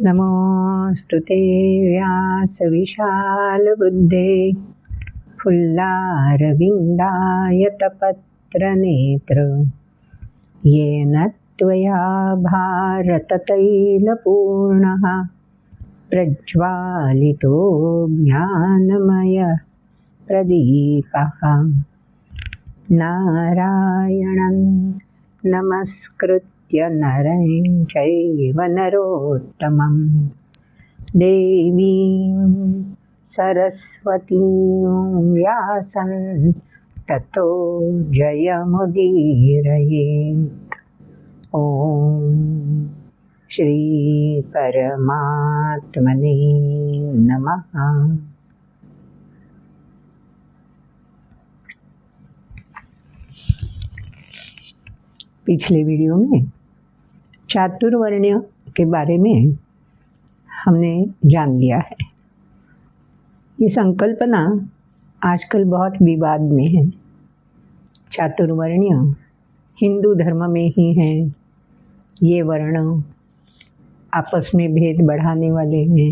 नमोऽस्तुते व्यासविशालबुद्धे फुल्लारविन्दायतपत्रनेत्र येन त्वया भारततैलपूर्णः प्रज्वालितो ज्ञानमयः प्रदीपः नारायणं नमस्कृत्य नरं चैव नरोत्तमं देवीं सरस्वतीं व्यासं ततो जयमुदीरयेत्। ॐ श्री परमात्मने नमः। पिछले वीडियो में चातुर्वर्ण्य के बारे में हमने जान लिया है। ये संकल्पना आजकल बहुत विवाद में है। चातुर्वर्ण्य हिंदू धर्म में ही है। ये वर्ण आपस में भेद बढ़ाने वाले हैं।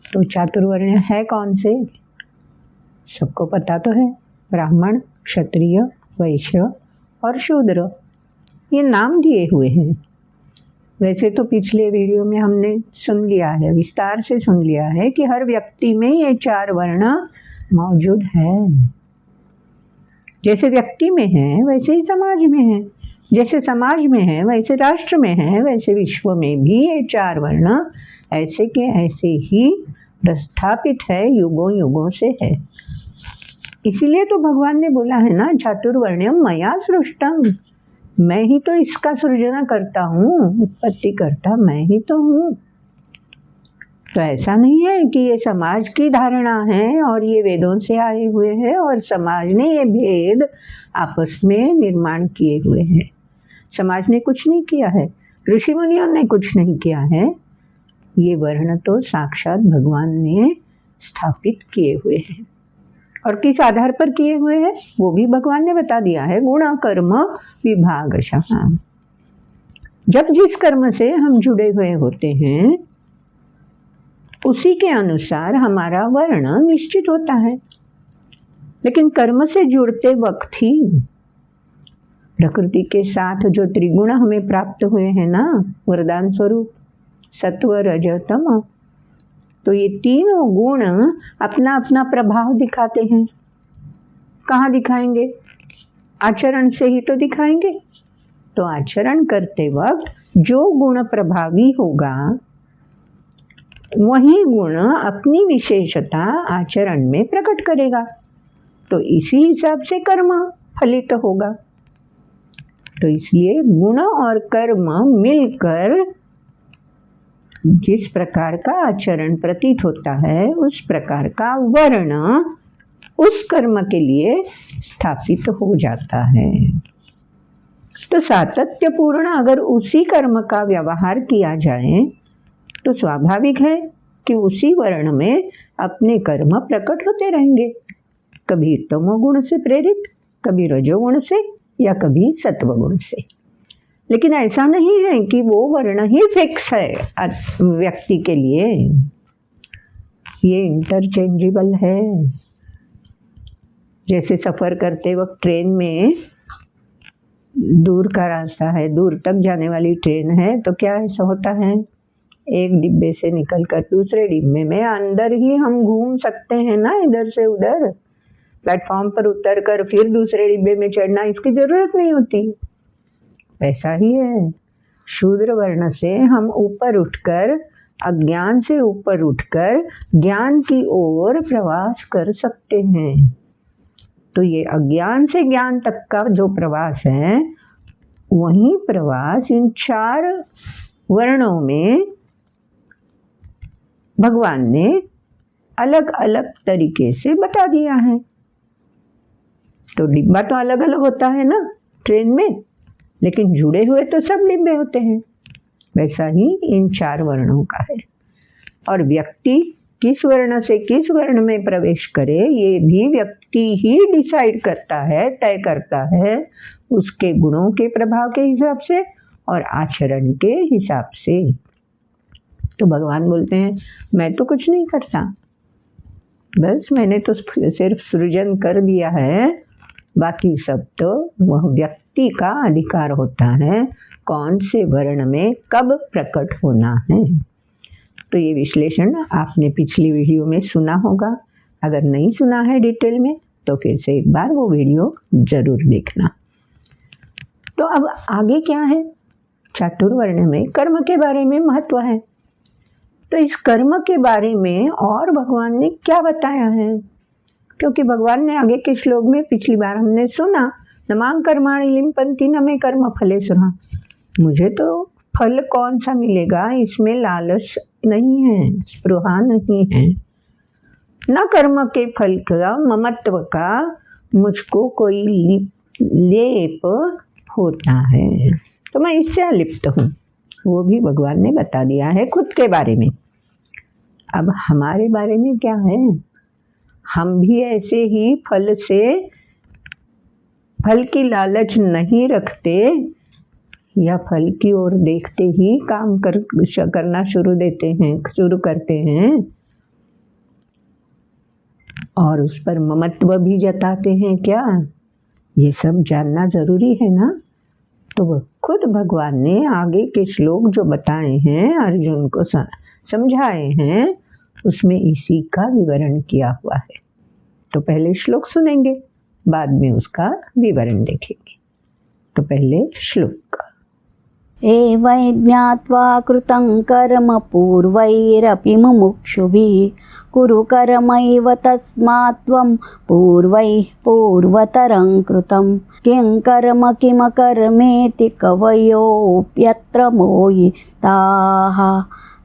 तो चातुर्वर्ण्य है कौन से? सबको पता तो है, ब्राह्मण, क्षत्रिय, वैश्य और शूद्र, ये नाम दिए हुए हैं। वैसे तो पिछले वीडियो में हमने सुन लिया है, विस्तार से सुन लिया है कि हर व्यक्ति में ये 4 वर्ण मौजूद है। जैसे व्यक्ति में है वैसे ही समाज में है, जैसे समाज में है वैसे राष्ट्र में है, वैसे विश्व में भी ये 4 वर्ण ऐसे के ऐसे ही प्रस्थापित है, युगों युगों से है। इसीलिए तो भगवान ने बोला है ना, चातुर्वर्ण्यम मया सृष्टम, मैं ही तो इसका सृजना करता हूँ, उत्पत्ति करता मैं ही तो हूँ। तो ऐसा नहीं है कि ये समाज की धारणा है और ये वेदों से आए हुए हैं और समाज ने ये भेद आपस में निर्माण किए हुए हैं। समाज ने कुछ नहीं किया है, ऋषि मुनियों ने कुछ नहीं किया है। ये वर्ण तो साक्षात भगवान ने स्थापित किए हुए हैं। और किस आधार पर किए हुए हैं वो भी भगवान ने बता दिया है। गुण कर्म विभागशः, जब जिस कर्म से हम जुड़े हुए होते हैं उसी के अनुसार हमारा वर्ण निश्चित होता है। लेकिन कर्म से जुड़ते वक्त ही प्रकृति के साथ जो त्रिगुण हमें प्राप्त हुए हैं ना, वरदान स्वरूप, सत्व रज तम, तो ये तीनों गुण अपना अपना प्रभाव दिखाते हैं। कहाँ दिखाएंगे? आचरण से ही तो दिखाएंगे। तो आचरण करते वक्त जो गुण प्रभावी होगा वही गुण अपनी विशेषता आचरण में प्रकट करेगा। तो इसी हिसाब से कर्म फलित होगा। तो इसलिए गुण और कर्म मिलकर जिस प्रकार का आचरण प्रतीत होता है उस प्रकार का वर्ण उस कर्म के लिए स्थापित हो जाता है। तो सातत्यपूर्ण अगर उसी कर्म का व्यवहार किया जाए तो स्वाभाविक है कि उसी वर्ण में अपने कर्म प्रकट होते रहेंगे, कभी तमोगुण से प्रेरित, कभी रजोगुण से या कभी सत्वगुण से। लेकिन ऐसा नहीं है कि वो वर्ण ही फिक्स है व्यक्ति के लिए, ये इंटरचेंजेबल है। जैसे सफ़र करते वक्त ट्रेन में दूर का रास्ता है, दूर तक जाने वाली ट्रेन है, तो क्या ऐसा होता है, एक डिब्बे से निकलकर दूसरे डिब्बे में अंदर ही हम घूम सकते हैं ना, इधर से उधर। प्लेटफॉर्म पर उतरकर फिर दूसरे डिब्बे में चढ़ना, इसकी ज़रूरत नहीं होती। वैसा ही है, शूद्र वर्ण से हम ऊपर उठकर, अज्ञान से ऊपर उठकर ज्ञान की ओर प्रवास कर सकते हैं। तो ये अज्ञान से ज्ञान तक का जो प्रवास है वही प्रवास इन 4 वर्णों में भगवान ने अलग अलग तरीके से बता दिया है। तो डिब्बा तो अलग अलग होता है ना ट्रेन में, लेकिन जुड़े हुए तो सब डिब्बे होते हैं। वैसा ही इन 4 वर्णों का है। और व्यक्ति किस वर्ण से किस वर्ण में प्रवेश करे ये भी व्यक्ति ही डिसाइड करता है, तय करता है, उसके गुणों के प्रभाव के हिसाब से और आचरण के हिसाब से। तो भगवान बोलते हैं मैं तो कुछ नहीं करता, बस मैंने तो सिर्फ सृजन कर दिया है, बाकी सब तो वह व्यक्ति का अधिकार होता है कौन से वर्ण में कब प्रकट होना है। तो ये विश्लेषण आपने पिछली वीडियो में सुना होगा, अगर नहीं सुना है डिटेल में तो फिर से एक बार वो वीडियो जरूर देखना। तो अब आगे क्या है, चातुर्वर्ण में कर्म के बारे में महत्व है। तो इस कर्म के बारे में और भगवान ने क्या बताया है, क्योंकि भगवान ने आगे के श्लोक में पिछली बार हमने सुना नमां कर्माणि लिम्पन्ति न मे कर्म फले सुना, मुझे तो फल कौन सा मिलेगा इसमें लालच नहीं है, स्पृहा नहीं है, न कर्म के फल का ममत्व का मुझको कोई लेप होता है, तो मैं इससे अलिप्त हूँ, वो भी भगवान ने बता दिया है खुद के बारे में। अब हमारे बारे में क्या है, हम भी ऐसे ही फल की लालच नहीं रखते या फल की ओर देखते ही काम करना शुरू करते हैं और उस पर ममत्व भी जताते हैं क्या, ये सब जानना जरूरी है ना। तो खुद भगवान ने आगे के श्लोक जो बताए हैं अर्जुन को समझाए हैं उसमें इसी का विवरण किया हुआ है। तो पहले श्लोक सुनेंगे, बाद में उसका विवरण देखेंगे। तो पहले श्लोक। एवं ज्ञात्वा कृतं कर्म पूर्वैरपि मुमुक्षुभिः कुरु कर्मैव तस्मात् त्वं पूर्वैः पूर्वतरं कृतं किं कर्म किमकर्मेति कवयोऽप्यत्र मोहिताः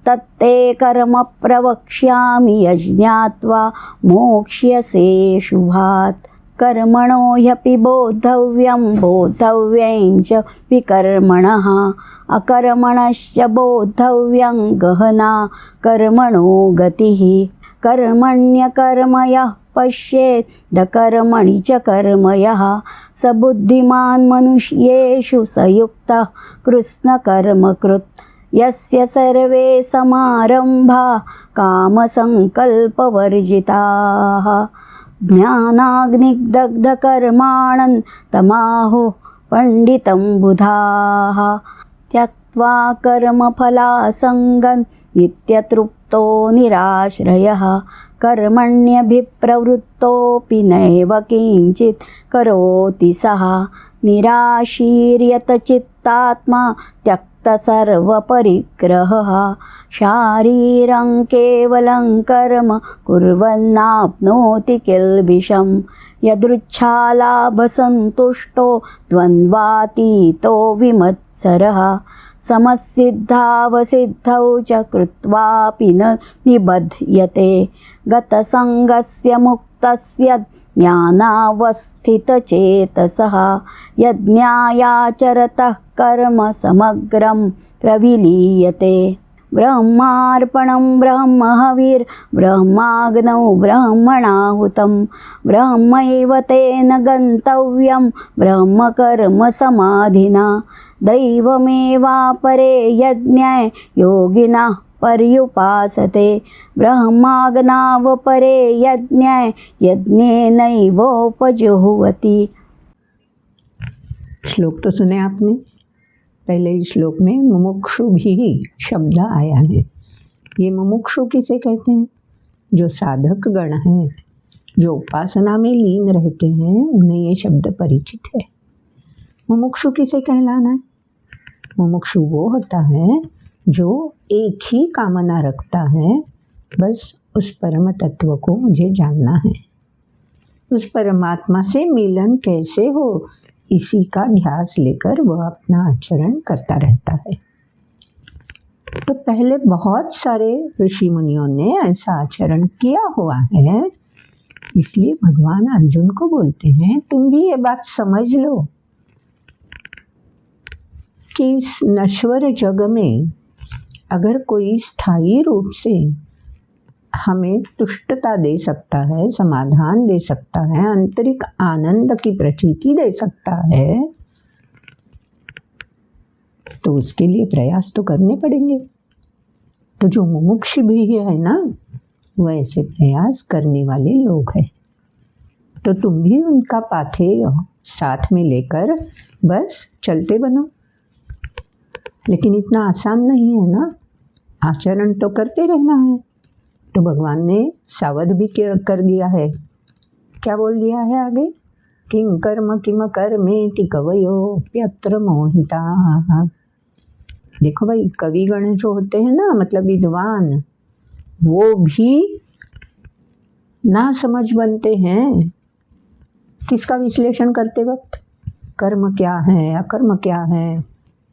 तत्ते कर्म प्रवक्ष्यामि यज्ञात्वा मोक्ष्यसे शुभात् कर्मणो ह्यपि बोद्धव्यं च विकर्मणः अकर्मणश्च बोद्धव्यं गहना कर्मणो गतिः कर्मण्यकर्म यः पश्येत् दकर्मणि च कर्म यः स बुद्धिमान् मनुष्येषु स युक्तः कृत्स्नकर्मकृत् यस्य सर्वे समारम्भा कामसङ्कल्पवर्जिताः ज्ञानाग्निदग्धकर्माणं तमाहुः पंडितं बुधाः त्यक्त्वा कर्मफलासङ्गं नित्यतृप्तो निराश्रयः कर्मण्यभिप्रवृत्तोऽपि नैव किञ्चित् करोति सः निराशीर्यत चित्तात्मा सर्वपरिग्रहः शारीरं केवलं कर्म कुर्वन्नाप्नोति किल्बिषं यदृच्छालाभसन्तुष्टो द्वन्द्वातीतो विमत्सरः समसिद्धावसिद्धौ च कृत्वापि न निबध्यते गतसङ्गस्य मुक्तस्य ज्ञानावस्थितचेतसः यज्ञायाचरतः कर्म समग्रं प्रविलीयते ब्रह्मार्पणं ब्रह्महविर्ब्रह्माग्नौ ब्रह्मणाहुतं ब्रह्मैव तेन गन्तव्यं ब्रह्मकर्मसमाधिना दैवमेवापरे यज्ञे योगिनः पर्युपासते ब्रह्माग्नावपरे यज्ञे यज्ञेनैवोपजुह्वति। श्लोक तो सुने आपने। पहले इस श्लोक में मुमुक्षु भी शब्द आया है। ये मुमुक्षु किसे कहते हैं? जो साधक गण हैं, जो उपासना में लीन रहते हैं, उन्हें ये शब्द परिचित है। मुमुक्षु किसे कहलाना है? मुमुक्षु वो होता है जो एक ही कामना रखता है, बस उस परम तत्व को मुझे जानना है, उस परमात्मा से मिलन कैसे हो इसी का ध्यास लेकर वह अपना आचरण करता रहता है। तो पहले बहुत सारे ऋषि मुनियों ने ऐसा आचरण किया हुआ है, इसलिए भगवान अर्जुन को बोलते हैं तुम भी ये बात समझ लो कि इस नश्वर जग में अगर कोई स्थायी रूप से हमें तुष्टता दे सकता है, समाधान दे सकता है, आंतरिक आनंद की प्रतीति दे सकता है, तो उसके लिए प्रयास तो करने पड़ेंगे। तो जो मुमुक्ष भी है ना, वो ऐसे प्रयास करने वाले लोग हैं। तो तुम भी उनका पाथेय साथ में लेकर बस चलते बनो। लेकिन इतना आसान नहीं है ना, आचरण तो करते रहना है। तो भगवान ने सावध भी कर दिया है। क्या बोल दिया है आगे? किं कर्म किम कर्मेति कवयोप्यत्र मोहिता। देखो भाई, कविगण जो होते हैं ना, मतलब विद्वान, वो भी ना समझ बनते हैं किसका विश्लेषण करते वक्त। कर्म क्या है, अकर्म क्या है,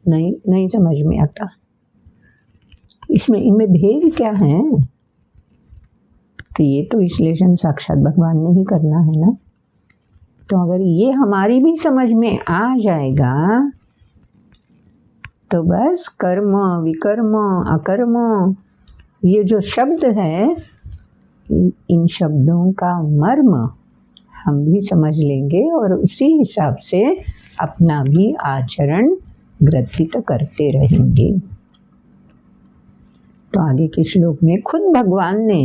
नहीं समझ में आता। इनमें भेद क्या है? तो ये तो विश्लेषण साक्षात भगवान ने ही करना है ना। तो अगर ये हमारी भी समझ में आ जाएगा तो बस कर्म, विकर्म, अकर्म, ये जो शब्द है, इन शब्दों का मर्म हम भी समझ लेंगे और उसी हिसाब से अपना भी आचरण ग्रथित करते रहेंगे। तो आगे के श्लोक में खुद भगवान ने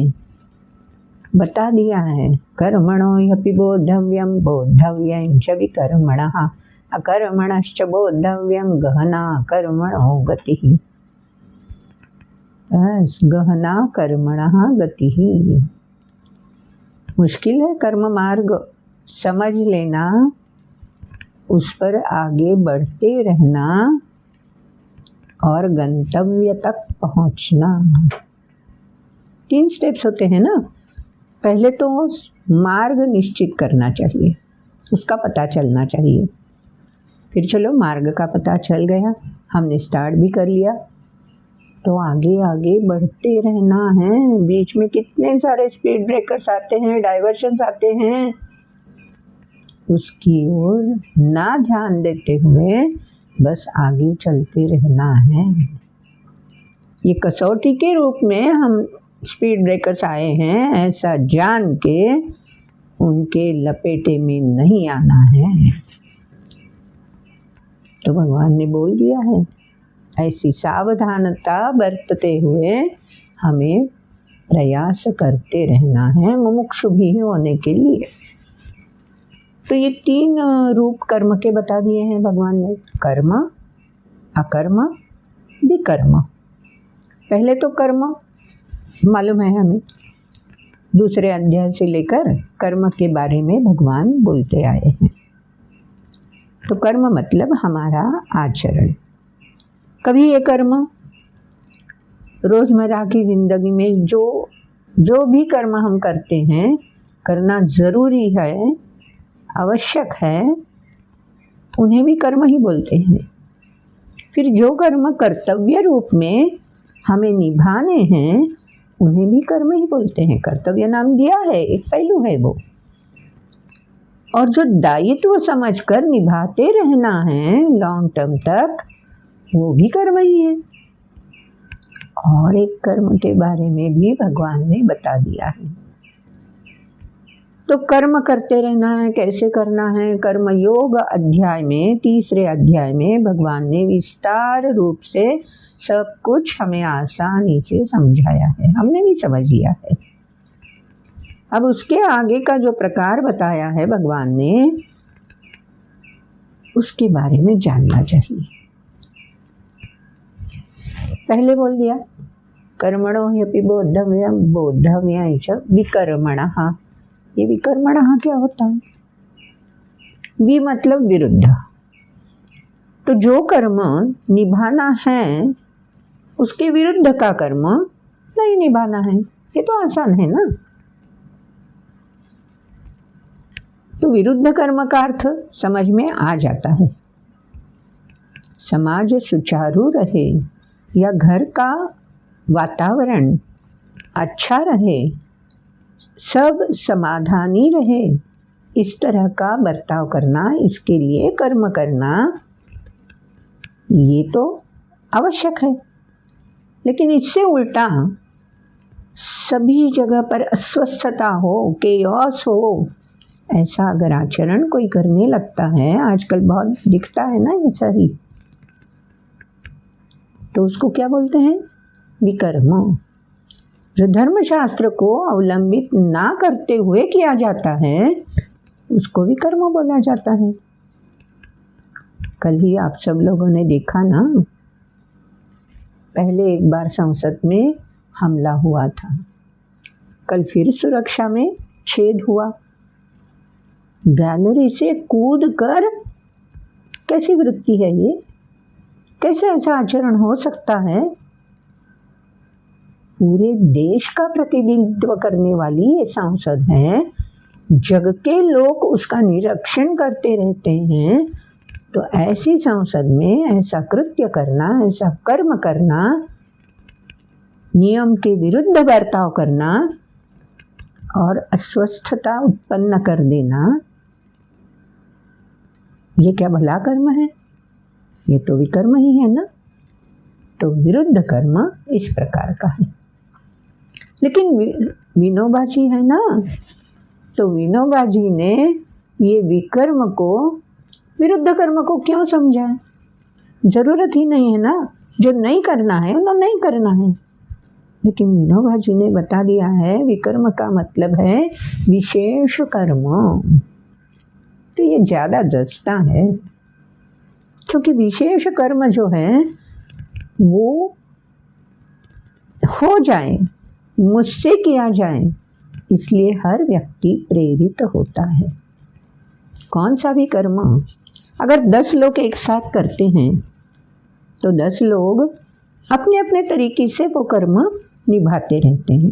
बता दिया है, कर्मणो ह्यपि बोद्धव्यम बोद्धव्यं च विकर्मणः अकर्मणश्च बोद्धव्यं गहना कर्मणो गतिः। बस गहना कर्मणः गतिः। मुश्किल है कर्म मार्ग, समझ लेना, उस पर आगे बढ़ते रहना और गंतव्य तक पहुंचना। 3 स्टेप्स होते हैं ना। पहले तो मार्ग निश्चित करना चाहिए, उसका पता चलना चाहिए। फिर चलो मार्ग का पता चल गया, हमने स्टार्ट भी कर लिया, तो आगे आगे बढ़ते रहना है। बीच में कितने सारे स्पीड ब्रेकर्स आते हैं, डाइवर्शंस आते हैं, उसकी ओर ना ध्यान देते हुए बस आगे चलते रहना है। ये कसौटी के रूप में हम स्पीड ब्रेकर्स आए हैं, ऐसा जान के उनके लपेटे में नहीं आना है। तो भगवान ने बोल दिया है, ऐसी सावधानता बरतते हुए हमें प्रयास करते रहना है मुमुक्षु भी होने के लिए। तो ये 3 रूप कर्म के बता दिए हैं भगवान ने, कर्म, अकर्म, विकर्म। पहले तो कर्म मालूम है हमें, दूसरे अध्याय से लेकर कर्म के बारे में भगवान बोलते आए हैं। तो कर्म मतलब हमारा आचरण। कभी ये कर्म रोजमर्रा की जिंदगी में जो भी कर्म हम करते हैं, करना जरूरी है, आवश्यक है, उन्हें भी कर्म ही बोलते हैं। फिर जो कर्म कर्तव्य रूप में हमें निभाने हैं, उन्हें भी कर्म ही बोलते हैं। कर्तव्य नाम दिया है, एक पहलू है वो। और जो दायित्व समझकर निभाते रहना है लॉन्ग टर्म तक, वो भी कर्म ही है। और एक कर्म के बारे में भी भगवान ने बता दिया है। तो कर्म करते रहना है, कैसे करना है? कर्म योग अध्याय में, 3रे अध्याय में भगवान ने विस्तार रूप से सब कुछ हमें आसानी से समझाया है, हमने भी समझ लिया है। अब उसके आगे का जो प्रकार बताया है भगवान ने, उसके बारे में जानना चाहिए। पहले बोल दिया, कर्मणो ह्यपि बोद्धव्यं बोद्धव्यं च विकर्मणः। ये विकर्मणः क्या होता है? वि मतलब विरुद्ध। तो जो कर्म निभाना है, उसके विरुद्ध का कर्म नहीं निभाना है। ये तो आसान है ना। तो विरुद्ध कर्म का अर्थ समझ में आ जाता है। समाज सुचारू रहे या घर का वातावरण अच्छा रहे, सब समाधानी रहे, इस तरह का बर्ताव करना, इसके लिए कर्म करना, ये तो आवश्यक है। लेकिन इससे उल्टा सभी जगह पर अस्वस्थता हो, केओस हो, ऐसा अगर आचरण कोई करने लगता है, आजकल बहुत दिखता है ना ऐसा ही, तो उसको क्या बोलते हैं? विकर्म। जो धर्मशास्त्र को अवलंबित ना करते हुए किया जाता है उसको विकर्म बोला जाता है। कल ही आप सब लोगों ने देखा ना, पहले एक बार संसद में हमला हुआ था, कल फिर सुरक्षा में छेद हुआ। गैलरी से कूद कर, कैसी वृत्ति है ये? कैसे ऐसा आचरण हो सकता है? पूरे देश का प्रतिनिधित्व करने वाली ये सांसद है, जग के लोग उसका निरीक्षण करते रहते हैं, तो ऐसी संसद में ऐसा कृत्य करना, ऐसा कर्म करना, नियम के विरुद्ध बर्ताव करना और अस्वस्थता उत्पन्न कर देना, ये क्या भला कर्म है? ये तो विकर्म ही है ना। तो विरुद्ध कर्म इस प्रकार का है। लेकिन विनोबा जी है ना, तो विनोबा जी ने ये विकर्म को विरुद्ध कर्म को क्यों समझा? जरूरत ही नहीं है ना, जो नहीं करना है वो नहीं करना है। लेकिन विनोबा जी ने बता दिया है विकर्म का मतलब है विशेष कर्म। तो ये ज़्यादा जचता है, क्योंकि विशेष कर्म जो है वो हो जाए, मुझसे किया जाए, इसलिए हर व्यक्ति प्रेरित होता है। कौन सा भी कर्म अगर 10 लोग एक साथ करते हैं तो 10 लोग अपने अपने तरीके से वो कर्म निभाते रहते हैं।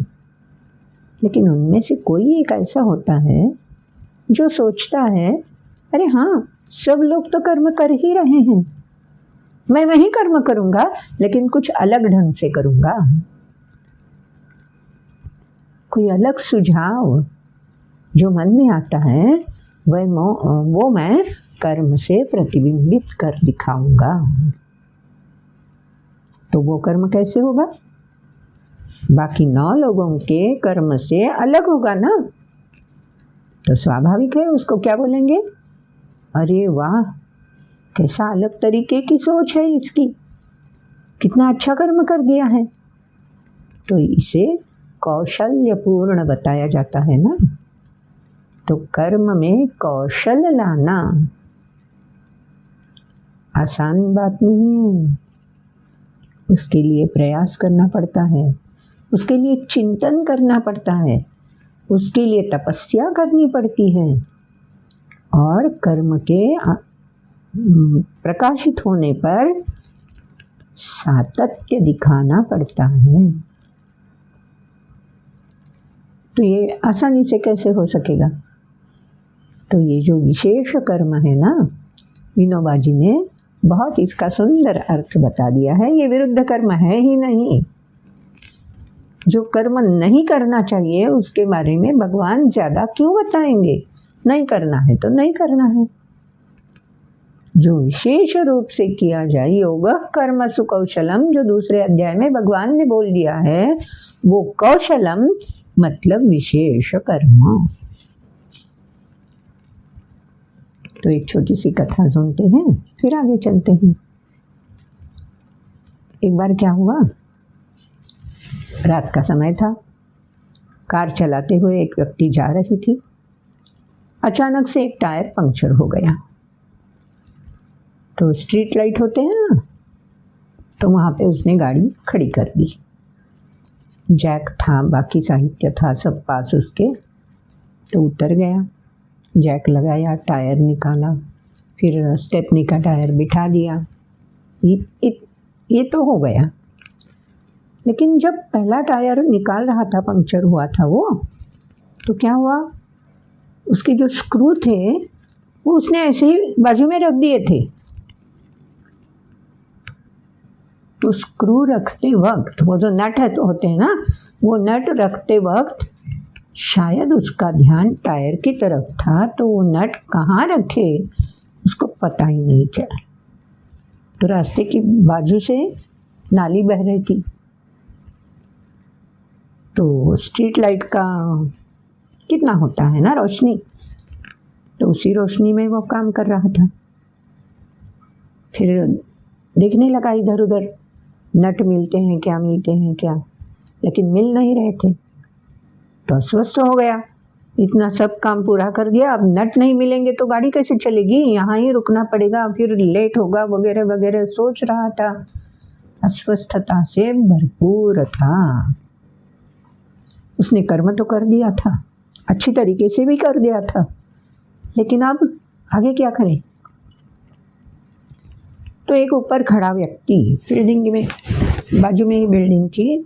लेकिन उनमें से कोई एक ऐसा होता है जो सोचता है, अरे हाँ, सब लोग तो कर्म कर ही रहे हैं, मैं वही कर्म करूँगा लेकिन कुछ अलग ढंग से करूँगा। कोई अलग सुझाव जो मन में आता है वो मैं कर्म से प्रतिबिंबित कर दिखाऊंगा। तो वो कर्म कैसे होगा? बाकी 9 लोगों के कर्म से अलग होगा ना। तो स्वाभाविक है उसको क्या बोलेंगे, अरे वाह, कैसा अलग तरीके की सोच है इसकी, कितना अच्छा कर्म कर दिया है। तो इसे कौशल्यपूर्ण बताया जाता है ना। तो कर्म में कौशल लाना आसान बात नहीं है, उसके लिए प्रयास करना पड़ता है, उसके लिए चिंतन करना पड़ता है, उसके लिए तपस्या करनी पड़ती है और कर्म के प्रकाशित होने पर सातत्य दिखाना पड़ता है। तो ये आसानी से कैसे हो सकेगा? तो ये जो विशेष कर्म है ना, विनोबा जी ने बहुत इसका सुंदर अर्थ बता दिया है। ये विरुद्ध कर्म है ही नहीं। जो कर्म नहीं करना चाहिए उसके बारे में भगवान ज़्यादा क्यों बताएंगे? नहीं करना है तो नहीं करना है। जो विशेष रूप से किया जाए, योग कर्म सुकौशलम, जो दूसरे अध्याय में भगवान ने बोल दिया है, वो कौशलम मतलब विशेष कर्म। तो एक छोटी सी कथा सुनते हैं, फिर आगे चलते हैं। एक बार क्या हुआ, रात का समय था, कार चलाते हुए एक व्यक्ति जा रही थी, अचानक से एक टायर पंक्चर हो गया। तो स्ट्रीट लाइट होते हैं ना, तो वहाँ पे उसने गाड़ी खड़ी कर दी। जैक था, बाकी साहित्य था सब पास उसके, तो उतर गया, जैक लगाया, टायर निकाला, फिर स्टेपनी का टायर बिठा दिया। ये तो हो गया। लेकिन जब पहला टायर निकाल रहा था, पंक्चर हुआ था वो, तो क्या हुआ, उसके जो स्क्रू थे वो उसने ऐसे ही बाजू में रख दिए थे। तो स्क्रू रखते वक्त, वो जो नट है तो होते हैं ना, वो नट रखते वक्त शायद उसका ध्यान टायर की तरफ था, तो वो नट कहाँ रखे उसको पता ही नहीं चला। तो रास्ते की बाजू से नाली बह रही थी, तो स्ट्रीट लाइट का कितना होता है ना रोशनी, तो उसी रोशनी में वो काम कर रहा था। फिर देखने लगा इधर उधर, नट मिलते हैं क्या, मिलते हैं क्या, लेकिन मिल नहीं रहे थे। तो अस्वस्थ हो गया, इतना सब काम पूरा कर दिया, अब नट नहीं मिलेंगे तो गाड़ी कैसे चलेगी, यहाँ ही रुकना पड़ेगा, फिर लेट होगा वगैरह वगैरह सोच रहा था। अस्वस्थता से भरपूर था। उसने कर्म तो कर दिया था, अच्छी तरीके से भी कर दिया था, लेकिन अब आगे क्या करें। तो एक ऊपर खड़ा व्यक्ति, बिल्डिंग में, बाजू में ही बिल्डिंग थी,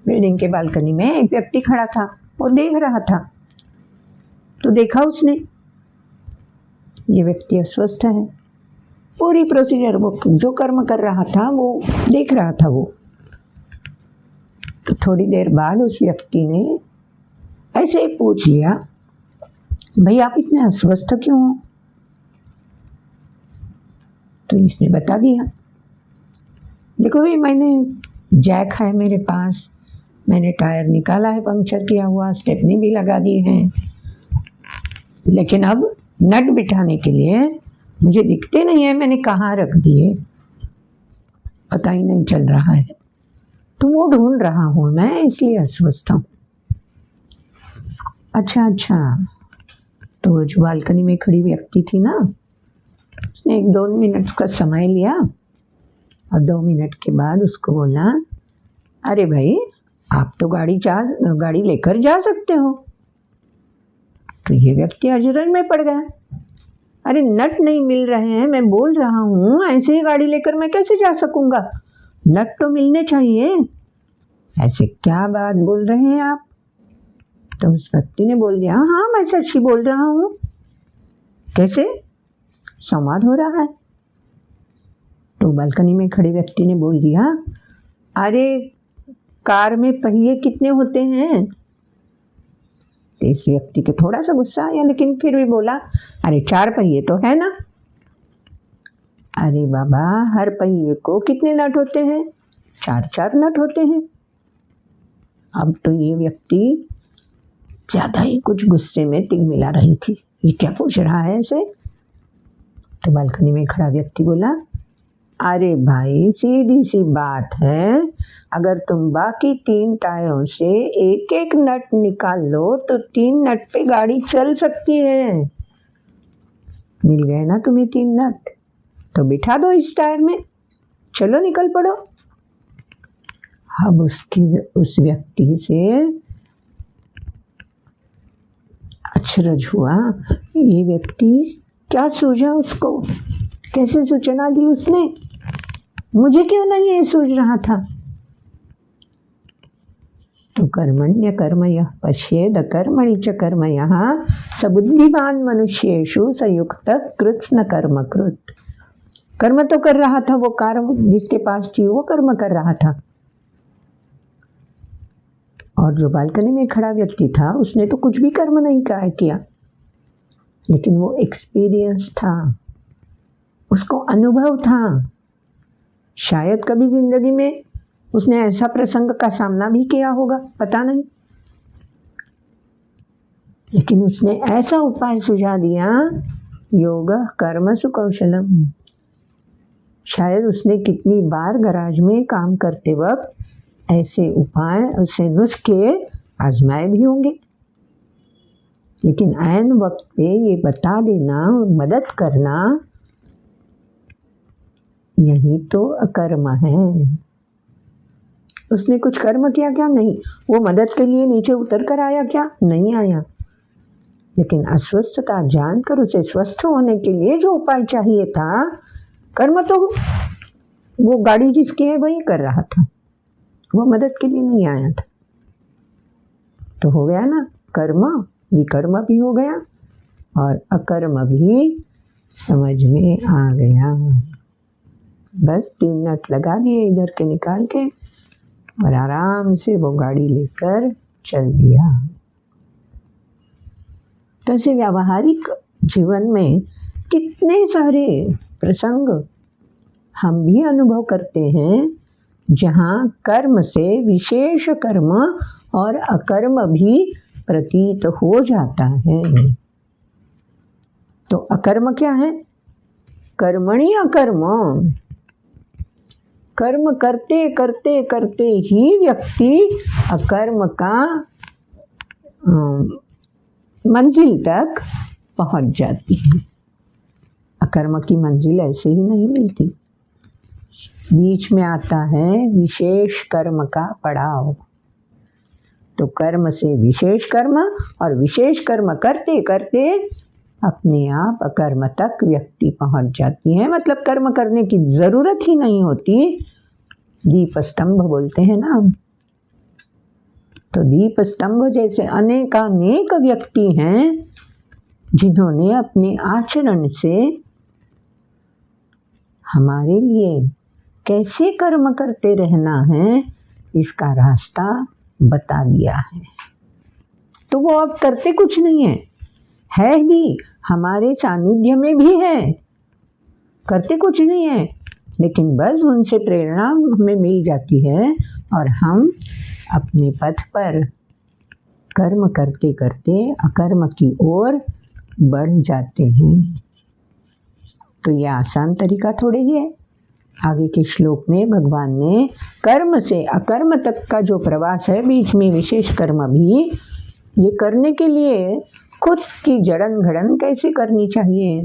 बिल्डिंग के बालकनी में एक व्यक्ति खड़ा था, वो देख रहा था। तो देखा उसने, ये व्यक्ति अस्वस्थ है, पूरी प्रोसीजर वो जो कर्म कर रहा था वो देख रहा था वो। तो थोड़ी देर बाद उस व्यक्ति ने ऐसे ही पूछ लिया, भाई आप इतने अस्वस्थ क्यों हो। तो इसने बता दिया, देखो भाई मैंने जैक है मेरे पास, मैंने टायर निकाला है पंक्चर किया हुआ, स्टेपनी भी लगा दी है, लेकिन अब नट बिठाने के लिए मुझे दिखते नहीं है, मैंने कहाँ रख दिए पता ही नहीं चल रहा है, तो वो ढूंढ रहा हूँ मैं, इसलिए अस्वस्थ हूँ। अच्छा, तो जो बालकनी में खड़ी व्यक्ति थी ना, उसने 1-2 मिनट का समय लिया और 2 मिनट के बाद उसको बोला, अरे भाई आप तो गाड़ी लेकर जा सकते हो। तो ये व्यक्ति अजरन में पड़ गया, अरे नट नहीं मिल रहे हैं, मैं बोल रहा हूँ ऐसे ही गाड़ी लेकर मैं कैसे जा सकूंगा, नट तो मिलने चाहिए, ऐसे क्या बात बोल रहे हैं आप। तो उस व्यक्ति ने बोल दिया, हाँ मैं सच ही बोल रहा हूँ। कैसे? संवाद हो रहा है। तो बालकनी में खड़े व्यक्ति ने बोल दिया, अरे कार में पहिए कितने होते हैं। तो इस व्यक्ति को थोड़ा सा गुस्सा आया, लेकिन फिर भी बोला, अरे 4 पहिए तो है ना। अरे बाबा, हर पहिए को कितने नट होते हैं? 4 नट होते हैं। अब तो ये व्यक्ति ज्यादा ही कुछ गुस्से में तिलमिला रही थी, ये क्या पूछ रहा है ऐसे। तो बालकनी में खड़ा व्यक्ति बोला, अरे भाई सीधी सी बात है, अगर तुम बाकी 3 टायरों से एक एक नट निकाल लो तो 3 नट पे गाड़ी चल सकती है। मिल गए ना तुम्हें 3 नट, तो बिठा दो इस टायर में, चलो निकल पड़ो। अब उस व्यक्ति से अचरज हुआ, ये व्यक्ति क्या सूझा उसको, कैसे सूचना दी उसने, मुझे क्यों नहीं ये सूझ रहा था। तो कर्मण्य कर्म यः पश्येद कर्मणि च कर्म यः सबुद्धिमान मनुष्येषु संयुक्त कृत्स्न कर्म कृत। कर्म तो कर रहा था वो, कार जिसके पास थी वो कर्म कर रहा था, और जो बालकनी में खड़ा व्यक्ति था उसने तो कुछ भी कर्म नहीं किया, लेकिन वो एक्सपीरियंस था, उसको अनुभव था। शायद कभी जिंदगी में उसने ऐसा प्रसंग का सामना भी किया होगा, पता नहीं, लेकिन उसने ऐसा उपाय सुझा दिया, योगः कर्मसु कौशलम। शायद उसने कितनी बार गराज में काम करते वक्त ऐसे उपाय, ऐसे नुस्खे आजमाए भी होंगे, लेकिन ऐन वक्त पे ये बता देना और मदद करना, यही तो अकर्म है। उसने कुछ कर्म किया क्या? नहीं। वो मदद के लिए नीचे उतर कर आया क्या? नहीं आया। लेकिन अस्वस्थता जानकर उसे स्वस्थ होने के लिए जो उपाय चाहिए था, कर्म तो वो गाड़ी जिसकी है वही कर रहा था, वो मदद के लिए नहीं आया था। तो हो गया ना, कर्म विकर्म भी हो गया और अकर्म भी समझ में आ गया। बस 3 नट लगा दिए इधर के निकाल के और आराम से वो गाड़ी लेकर चल दिया। तो ऐसे व्यावहारिक जीवन में कितने सारे प्रसंग हम भी अनुभव करते हैं जहाँ कर्म से विशेष कर्म और अकर्म भी प्रतीत हो जाता है। तो अकर्म क्या है? कर्मणि अकर्म। कर्म करते करते करते ही व्यक्ति अकर्म का मंजिल तक पहुंच जाती है। अकर्म की मंजिल ऐसे ही नहीं मिलती, बीच में आता है विशेष कर्म का पड़ाव। तो कर्म से विशेष कर्म और विशेष कर्म करते करते अपने आप अकर्म तक व्यक्ति पहुंच जाती है। मतलब कर्म करने की जरूरत ही नहीं होती। दीप स्तंभ बोलते हैं ना, तो दीप स्तंभ जैसे अनेकानेक व्यक्ति हैं जिन्होंने अपने आचरण से हमारे लिए कैसे कर्म करते रहना है इसका रास्ता बता दिया है। तो वो अब करते कुछ नहीं है भी, हमारे सानिध्य में भी है, करते कुछ नहीं है, लेकिन बस उनसे प्रेरणा हमें मिल जाती है और हम अपने पथ पर कर्म करते करते अकर्म की ओर बढ़ जाते हैं। तो ये आसान तरीका थोड़े ही है। आगे के श्लोक में भगवान ने कर्म से अकर्म तक का जो प्रवास है, बीच में विशेष कर्म भी, ये करने के लिए खुद की जड़न घड़न कैसे करनी चाहिए।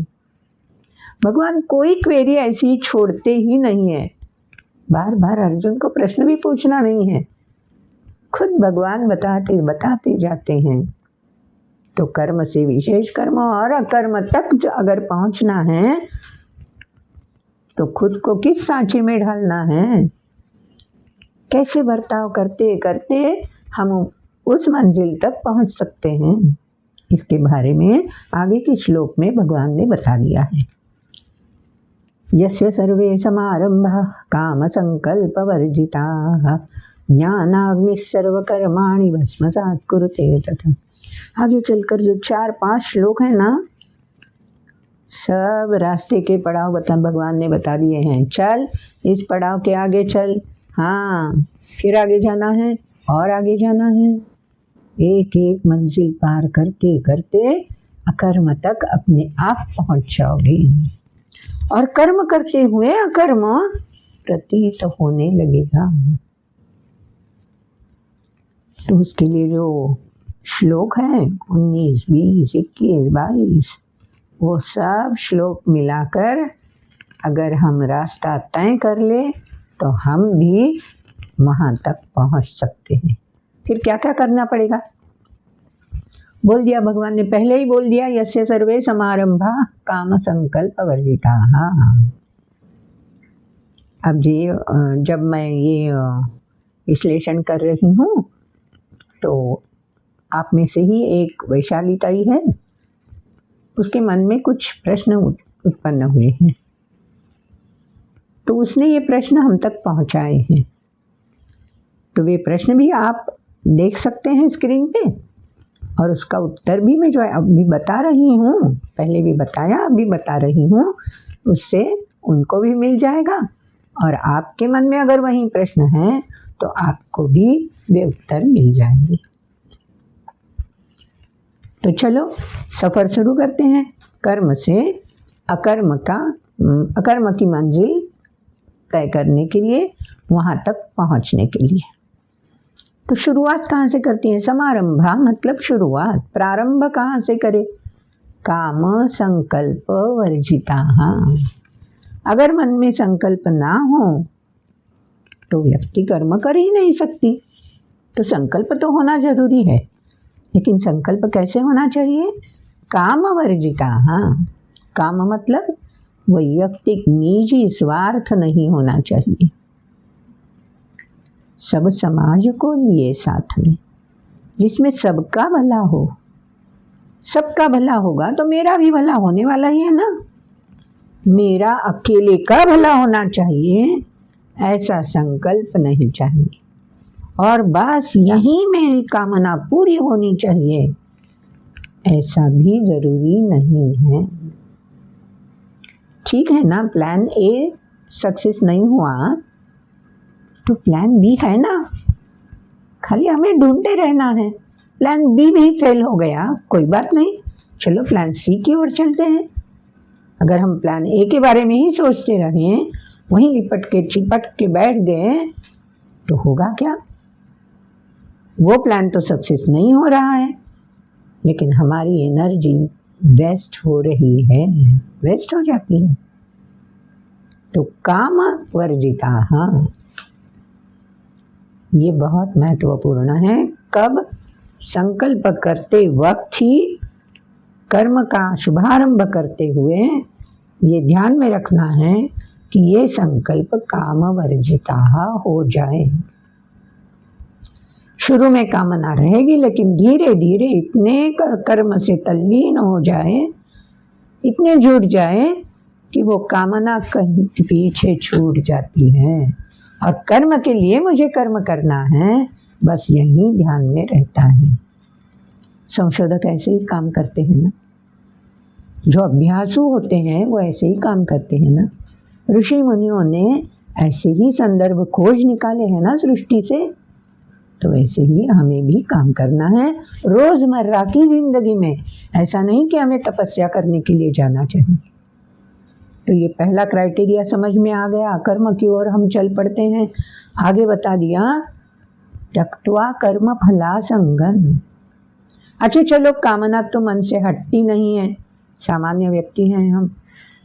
भगवान कोई क्वेरी ऐसी छोड़ते ही नहीं है, बार बार अर्जुन को प्रश्न भी पूछना नहीं है, खुद भगवान बताते बताते जाते हैं। तो कर्म से विशेष कर्म और अकर्म तक जो अगर पहुंचना है तो खुद को किस सांचे में ढालना है, कैसे बर्ताव करते करते हम उस मंजिल तक पहुंच सकते हैं, इसके बारे में आगे के श्लोक में भगवान ने बता दिया है। यस्य सर्वे समारंभा काम संकल्प वर्जिताः ज्ञानाग्निः सर्वकर्माणि भस्मसात् कुरुते तथा। आगे चलकर जो 4-5 श्लोक है ना, सब रास्ते के पड़ाव भगवान ने बता दिए हैं। चल इस पड़ाव के आगे चल, हाँ फिर आगे जाना है और आगे जाना है। एक एक मंजिल पार करते करते अकर्म तक अपने आप पहुंच जाओगे और कर्म करते हुए अकर्म प्रतीत होने लगेगा। तो उसके लिए जो श्लोक है 19, 20, 21, 22, वो सब श्लोक मिलाकर अगर हम रास्ता तय कर ले तो हम भी वहाँ तक पहुँच सकते हैं। फिर क्या क्या करना पड़ेगा बोल दिया भगवान ने, पहले ही बोल दिया, यस्य सर्वे समारंभा काम संकल्प वर्जिताः। अब जब मैं ये विश्लेषण कर रही हूँ तो आप में से ही एक वैशाली ताई है, उसके मन में कुछ प्रश्न उत्पन्न हुए हैं, तो उसने ये प्रश्न हम तक पहुंचाए हैं। तो वे प्रश्न भी आप देख सकते हैं स्क्रीन पे, और उसका उत्तर भी मैं जो अभी बता रही हूँ, पहले भी बताया अभी बता रही हूँ, उससे उनको भी मिल जाएगा। और आपके मन में अगर वही प्रश्न है तो आपको भी वे उत्तर मिल जाएंगे। तो चलो सफ़र शुरू करते हैं। कर्म से अकर्म की मंजिल तय करने के लिए, वहाँ तक पहुँचने के लिए। तो शुरुआत कहाँ से करती है? समारंभा मतलब शुरुआत, प्रारंभ कहाँ से करे? काम संकल्प वर्जिताः। अगर मन में संकल्प ना हो तो व्यक्ति कर्म कर ही नहीं सकती। तो संकल्प तो होना जरूरी है, लेकिन संकल्प कैसे होना चाहिए? काम वर्जिताः। काम मतलब वैयक्तिक निजी स्वार्थ नहीं होना चाहिए, सब समाज को लिए साथ में, जिसमें सबका भला हो। सबका भला होगा तो मेरा भी भला होने वाला ही है ना। मेरा अकेले का भला होना चाहिए ऐसा संकल्प नहीं चाहिए, और बस यही मेरी कामना पूरी होनी चाहिए ऐसा भी जरूरी नहीं है। ठीक है ना, प्लान ए सक्सेस नहीं हुआ तो प्लान बी है ना, खाली हमें ढूंढते रहना है। प्लान बी भी फेल हो गया, कोई बात नहीं, चलो प्लान सी की ओर चलते हैं। अगर हम प्लान ए के बारे में ही सोचते रहें वहीं लिपट के चिपट के बैठ गए तो होगा क्या? वो प्लान तो सक्सेस नहीं हो रहा है, लेकिन हमारी एनर्जी वेस्ट हो रही है, वेस्ट हो जाती है। तो काम वर्जिता, हाँ ये बहुत महत्वपूर्ण है। कब? संकल्प करते वक्त ही, कर्म का शुभारंभ करते हुए ये ध्यान में रखना है कि ये संकल्प काम वर्जिता हो जाए। शुरू में कामना रहेगी, लेकिन धीरे धीरे इतने कर्म से तल्लीन हो जाए, इतने जुड़ जाए कि वो कामना कहीं पीछे छूट जाती है और कर्म के लिए मुझे कर्म करना है, बस यही ध्यान में रहता है। संशोधक ऐसे ही काम करते हैं ना, जो अभ्यासु होते हैं वो ऐसे ही काम करते हैं ना। ऋषि मुनियों ने ऐसे ही संदर्भ खोज निकाले हैं ना सृष्टि से, तो ऐसे ही हमें भी काम करना है रोजमर्रा की जिंदगी में। ऐसा नहीं कि हमें तपस्या करने के लिए जाना चाहिए। तो ये पहला क्राइटेरिया समझ में आ गया, कर्म की ओर हम चल पड़ते हैं। आगे बता दिया, त्यक्त्वा कर्म फला संगम। अच्छा चलो, कामना तो मन से हटती नहीं है, सामान्य व्यक्ति हैं हम,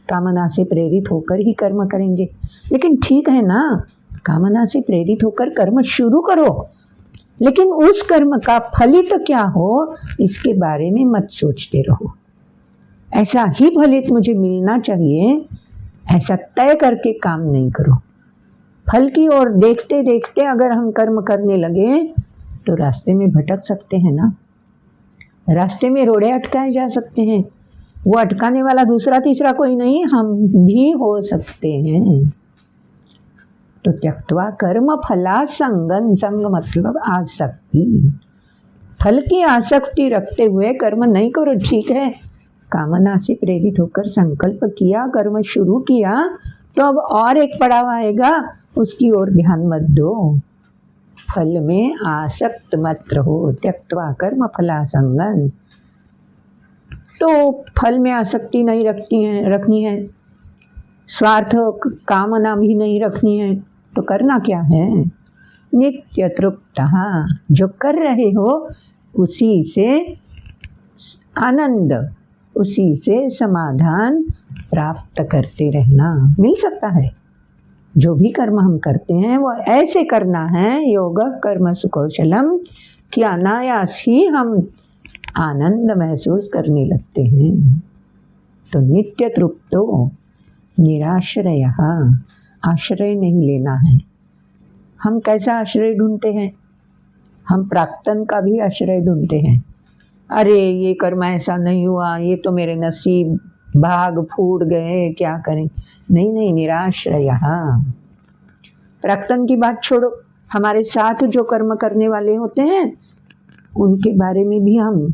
कामना से प्रेरित होकर ही कर्म करेंगे। लेकिन ठीक है ना, कामना से प्रेरित होकर कर्म शुरू करो, लेकिन उस कर्म का फलित क्या हो इसके बारे में मत सोचते रहो। ऐसा ही फलित मुझे मिलना चाहिए, ऐसा तय करके काम नहीं करो। फल की ओर देखते देखते अगर हम कर्म करने लगे तो रास्ते में भटक सकते हैं ना, रास्ते में रोड़े अटकाए जा सकते हैं। वो अटकाने वाला दूसरा तीसरा कोई नहीं, हम भी हो सकते हैं। तो त्यक्त्वा कर्म फला संगम, संग मतलब आसक्ति, फल की आसक्ति रखते हुए कर्म नहीं करो। ठीक है, कामना से प्रेरित होकर संकल्प किया, कर्म शुरू किया, तो अब और एक पड़ाव आएगा, उसकी ओर ध्यान मत दो। फल में आसक्त मत रहो। त्यक्त्वा कर्म फला संगम, तो फल में आसक्ति नहीं रखनी है, स्वार्थ कामना भी नहीं रखनी है, तो करना क्या है? नित्य तृप्तः, जो कर रहे हो उसी से आनंद, उसी से समाधान प्राप्त करते रहना। मिल सकता है। जो भी कर्म हम करते हैं वो ऐसे करना है, योग कर्म सुकौशलम, कि अनायास ही हम आनंद महसूस करने लगते हैं। तो नित्य तृप्तो निराश्रय, आश्रय नहीं लेना है। हम कैसा आश्रय ढूंढते हैं? हम प्राक्तन का भी आश्रय ढूंढते हैं। अरे ये कर्म ऐसा नहीं हुआ, ये तो मेरे नसीब, भाग फूट गए, क्या करें? नहीं नहीं, निराश्रय। प्राक्तन की बात छोड़ो, हमारे साथ जो कर्म करने वाले होते हैं उनके बारे में भी हम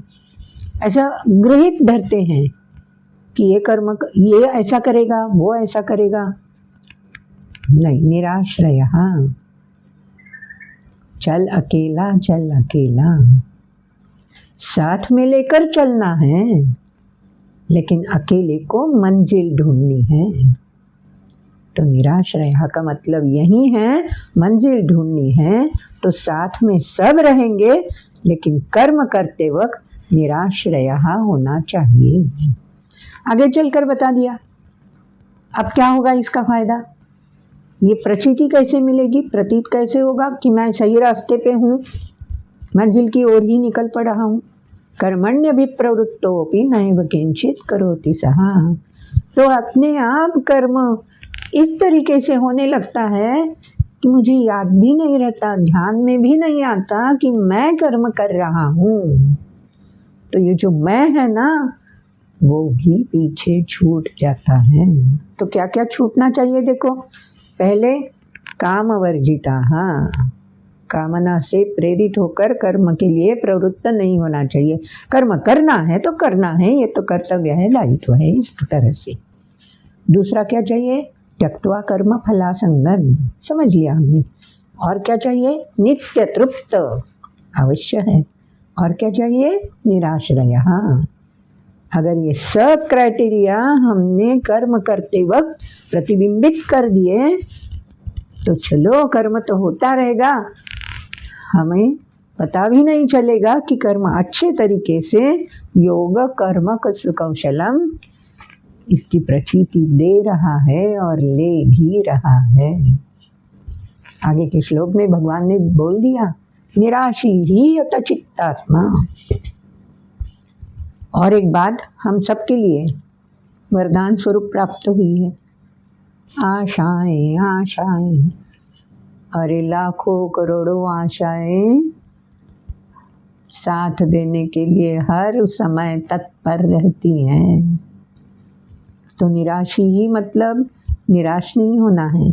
ऐसा गृहित धरते हैं कि ये कर्म, ये ऐसा करेगा, वो ऐसा करेगा। नहीं, निराश्रय। चल अकेला, चल अकेला, साथ में लेकर चलना है, लेकिन अकेले को मंजिल ढूंढनी है। तो निराश्रय का मतलब यही है, मंजिल ढूंढनी है तो साथ में सब रहेंगे, लेकिन कर्म करते वक्त निराश्रय होना चाहिए। आगे चलकर बता दिया। अब क्या होगा इसका फायदा? ये प्रचिति कैसे मिलेगी, प्रतीत कैसे होगा कि मैं सही रास्ते पे हूँ, मंजिल की ओर ही निकल पड़ रहा हूँ। कर्मण्य भी प्रवृत्तोपि नैव किंचित करोति सः। तो अपने आप कर्म इस तरीके से होने लगता है कि मुझे याद भी नहीं रहता, ध्यान में भी नहीं आता कि मैं कर्म कर रहा हूँ। तो ये जो मैं है ना, वो भी पीछे छूट जाता है। तो क्या क्या छूटना चाहिए? देखो, पहले काम वर्जिता, कामना से प्रेरित होकर कर्म के लिए प्रवृत्त नहीं होना चाहिए। कर्म करना है तो करना है, ये तो कर्तव्य है, दायित्व है, इस तरह से। दूसरा क्या चाहिए? त्यक्त्वा कर्म फला संगम, समझ लिया हमने। और क्या चाहिए? नित्य तृप्त, अवश्य है। और क्या चाहिए? निराश्रय। अगर ये सब क्राइटेरिया हमने कर्म करते वक्त प्रतिबिंबित कर दिए तो चलो कर्म तो होता रहेगा, हमें पता भी नहीं चलेगा कि कर्म अच्छे तरीके से योग कर्म कौशलम इसकी प्रचिति दे रहा है और ले भी रहा है। आगे के श्लोक में भगवान ने बोल दिया निराशी ही यत चित्तात्मा। और एक बात हम सबके लिए वरदान स्वरूप प्राप्त हुई है, आशाएं आशाएं, अरे लाखों करोड़ों आशाएं साथ देने के लिए हर समय तत्पर रहती हैं। तो निराशी ही मतलब निराश नहीं होना है,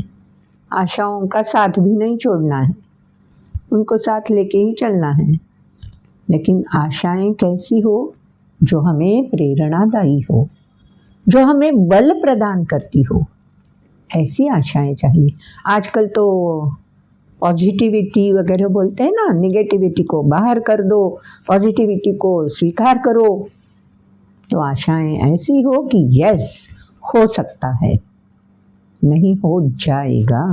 आशाओं का साथ भी नहीं छोड़ना है, उनको साथ लेके ही चलना है। लेकिन आशाएं कैसी हो? जो हमें प्रेरणादायी हो, जो हमें बल प्रदान करती हो, ऐसी आशाएं चाहिए। आजकल तो पॉजिटिविटी वगैरह बोलते हैं ना, निगेटिविटी को बाहर कर दो, पॉजिटिविटी को स्वीकार करो। तो आशाएं ऐसी हो कि यस हो सकता है, नहीं हो जाएगा।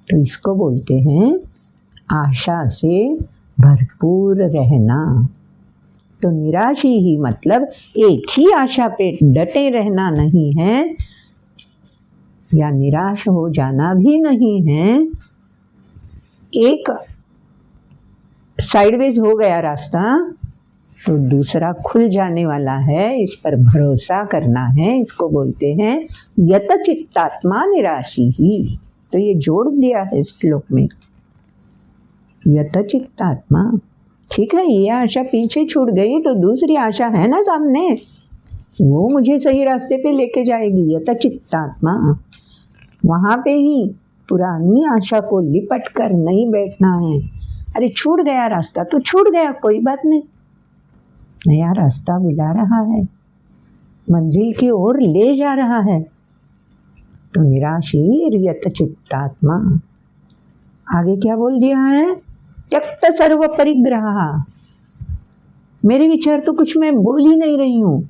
तो इसको बोलते हैं आशा से भरपूर रहना। तो निराशी ही मतलब एक ही आशा पे डटे रहना नहीं है, या निराश हो जाना भी नहीं है। एक साइडवेज हो गया रास्ता तो दूसरा खुल जाने वाला है, इस पर भरोसा करना है। इसको बोलते हैं यत चित्तात्मा निराशी ही। तो ये जोड़ दिया है इस श्लोक में, यत चित्तात्मा। ठीक है, ये आशा पीछे छूट गई तो दूसरी आशा है ना सामने, वो मुझे सही रास्ते पे लेके जाएगी। यत चित्तात्मा, वहाँ पे ही पुरानी आशा को लिपट कर नहीं बैठना है। अरे छूट गया रास्ता तो छूट गया, कोई बात नहीं, नया रास्ता बुला रहा है, मंजिल की ओर ले जा रहा है। तो निराशी यत चित्तात्मा। आगे क्या बोल दिया है? त्यक्त सर्व परिग्रह। मेरे विचार तो कुछ मैं बोल ही नहीं रही हूँ,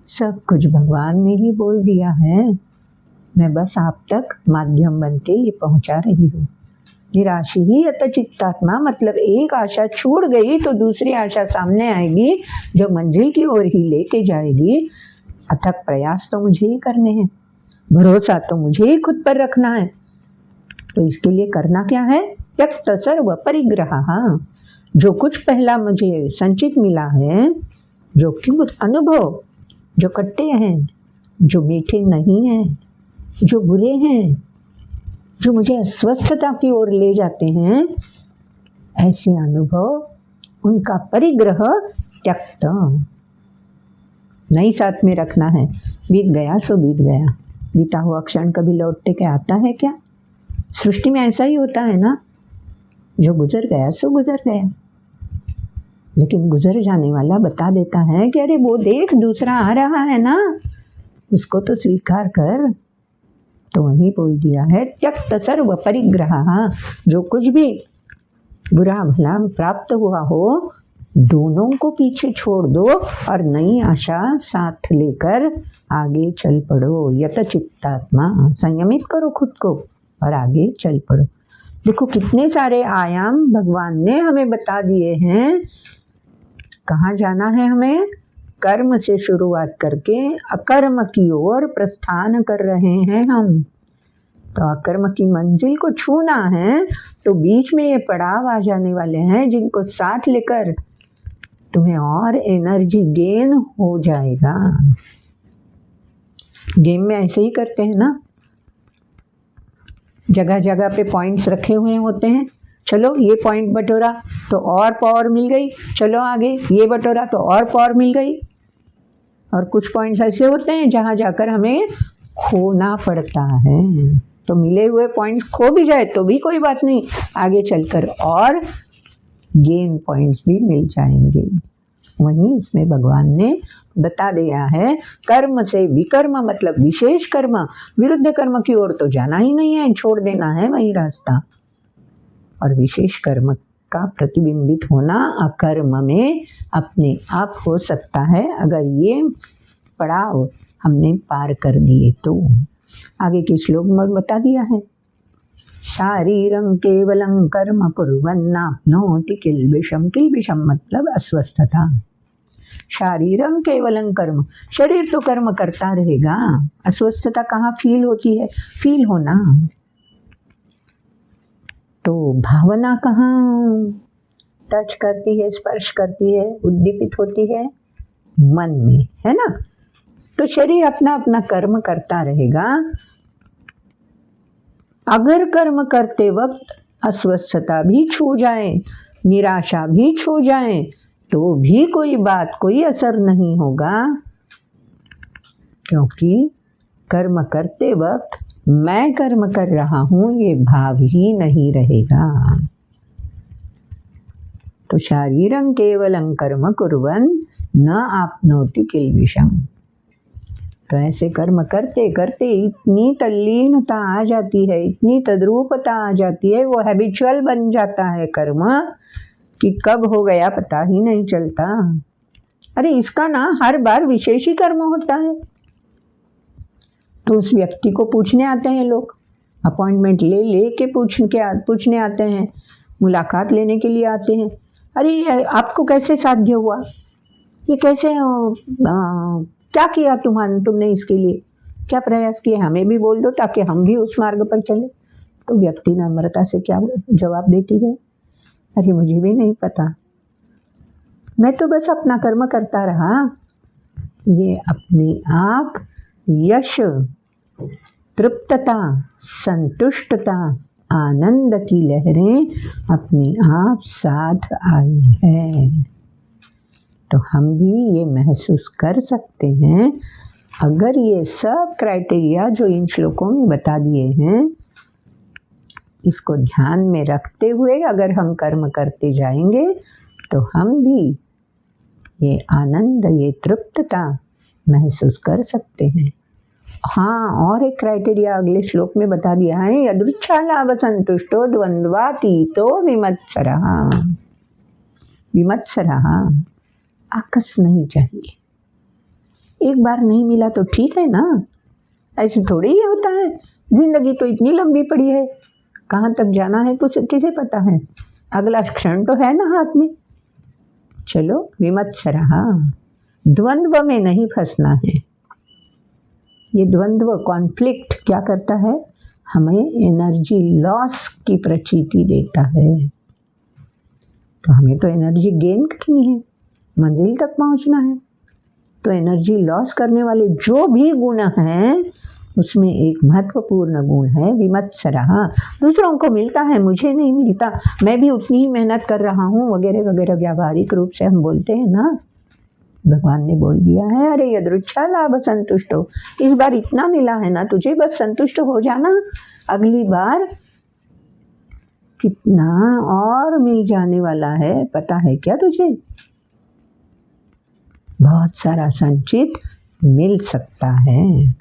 सब कुछ भगवान ने ही बोल दिया है, मैं बस आप तक माध्यम बन के ये पहुँचा रही हूँ। निराशी ही यत चित्तात्मा मतलब एक आशा छूट गई तो दूसरी आशा सामने आएगी जो मंजिल की ओर ही लेके जाएगी। अथक प्रयास तो मुझे ही करने हैं, भरोसा तो मुझे ही खुद पर रखना है। तो इसके लिए करना क्या है? त्यक्त सर्व परिग्रह। जो कुछ पहला मुझे संचित मिला है, जो कुछ अनुभव जो कट्टे हैं, जो मीठे नहीं हैं, जो बुरे हैं, जो मुझे अस्वस्थता की ओर ले जाते हैं, ऐसे अनुभव उनका परिग्रह त्यक्त नहीं साथ में रखना है। बीत गया सो बीत गया, बीता हुआ क्षण कभी लौट के आता है क्या? सृष्टि में ऐसा ही होता है ना, जो गुजर गया सो गुजर गया। लेकिन गुजर जाने वाला बता देता है कि अरे वो देख दूसरा आ रहा है ना, उसको तो स्वीकार कर। तो वही बोल दिया है त्यक्त सर्व परिग्रह। जो कुछ भी बुरा भला प्राप्त हुआ हो, दोनों को पीछे छोड़ दो और नई आशा साथ लेकर आगे चल पड़ो। यत चित्तात्मा, संयमित करो खुद को और आगे चल पड़ो। देखो कितने सारे आयाम भगवान ने हमें बता दिए हैं। कहाँ जाना है हमें? कर्म से शुरुआत करके अकर्म की ओर प्रस्थान कर रहे हैं हम। तो अकर्म की मंजिल को छूना है तो बीच में ये पड़ाव आ जाने वाले हैं, जिनको साथ लेकर तुम्हें और एनर्जी गेन हो जाएगा। गेम में ऐसे ही करते हैं ना, जगह जगह पे पॉइंट्स रखे हुए होते हैं। चलो ये पॉइंट बटोरा तो और पावर मिल गई, चलो आगे ये बटोरा तो और पावर मिल गई। और कुछ पॉइंट्स ऐसे होते हैं जहाँ जाकर हमें खोना पड़ता है। तो मिले हुए पॉइंट्स खो भी जाए तो भी कोई बात नहीं, आगे चलकर और गेन पॉइंट्स भी मिल जाएंगे। वहीं इसमें भगवान ने बता दिया है कर्म से विकर्म मतलब विशेष कर्म, विरुद्ध कर्म की ओर तो जाना ही नहीं है, छोड़ देना है वही रास्ता। और विशेष कर्म का प्रतिबिंबित होना अकर्म में अपने आप हो सकता है, अगर ये पड़ाव हमने पार कर दिए तो। आगे के श्लोक में बता दिया है, शारीरं केवलं कर्म कुर्वन्नाप्नोति किल्बिषम। किल्बिषम मतलब अस्वस्थता। शारीरं केवलं कर्म, शरीर तो कर्म करता रहेगा, अस्वस्थता कहाँ फील होती है? फील होना तो भावना कहाँ टच करती है, स्पर्श करती है, उद्दीपित होती है? मन में, है ना। तो शरीर अपना अपना कर्म करता रहेगा। अगर कर्म करते वक्त अस्वस्थता भी छू जाए, निराशा भी छू जाए, तो भी कोई बात, कोई असर नहीं होगा, क्योंकि कर्म करते वक्त मैं कर्म कर रहा हूँ ये भाव ही नहीं रहेगा। तो शारीरं केवलं कर्म कुर्वन् न आपनोति किल्बिषम। तो ऐसे कर्म करते करते इतनी तल्लीनता आ जाती है, इतनी तद्रूपता आ जाती है, वो हैबिचुअल बन जाता है कर्म, कि कब हो गया पता ही नहीं चलता। अरे इसका ना हर बार विशेष ही कर्म होता है। तो उस व्यक्ति को पूछने आते हैं लोग, अपॉइंटमेंट ले के पूछने आते हैं, मुलाकात लेने के लिए आते हैं। अरे आपको कैसे साध्य हुआ, ये कैसे क्या किया तुमने इसके लिए, क्या प्रयास किए, हमें भी बोल दो ताकि हम भी उस मार्ग पर चले। तो व्यक्ति नम्रता से क्या जवाब देती है, अरे मुझे भी नहीं पता, मैं तो बस अपना कर्म करता रहा। ये अपने आप यश, तृप्तता, संतुष्टता, आनंद की लहरें अपने आप साथ आई है। तो हम भी ये महसूस कर सकते हैं, अगर ये सब क्राइटेरिया जो इन श्लोकों में बता दिए हैं, इसको ध्यान में रखते हुए अगर हम कर्म करते जाएंगे तो हम भी ये आनंद, ये तृप्तता महसूस कर सकते हैं। हाँ, और एक क्राइटेरिया अगले श्लोक में बता दिया है, यदृच्छालाभ संतुष्टो द्वंद्वातीतो विमत्सरः। विमत्सरः, आकस नहीं चाहिए। एक बार नहीं मिला तो ठीक है ना, ऐसे थोड़ी ही होता है। जिंदगी तो इतनी लंबी पड़ी है, कहाँ तक जाना है कुछ किसे पता है, अगला क्षण तो है ना हाथ में। चलो विमत्सरः, द्वंद्व में नहीं फंसना है। ये द्वंद्व, कॉन्फ्लिक्ट क्या करता है, हमें एनर्जी लॉस की प्रतीति देता है। तो हमें तो एनर्जी गेन करनी है, मंजिल तक पहुंचना है। तो एनर्जी लॉस करने वाले जो भी गुण हैं, उसमें एक महत्वपूर्ण गुण है विमत्सरः। दूसरों को मिलता है, मुझे नहीं मिलता, मैं भी उतनी ही मेहनत कर रहा हूँ, वगैरह वगैरह व्यावहारिक रूप से हम बोलते हैं ना। भगवान ने बोल दिया है, अरे यदृच्छालाभ संतुष्टो, इस बार इतना मिला है ना तुझे, बस संतुष्ट हो जाना, अगली बार कितना और मिल जाने वाला है पता है क्या तुझे? बहुत सारा संचित मिल सकता है।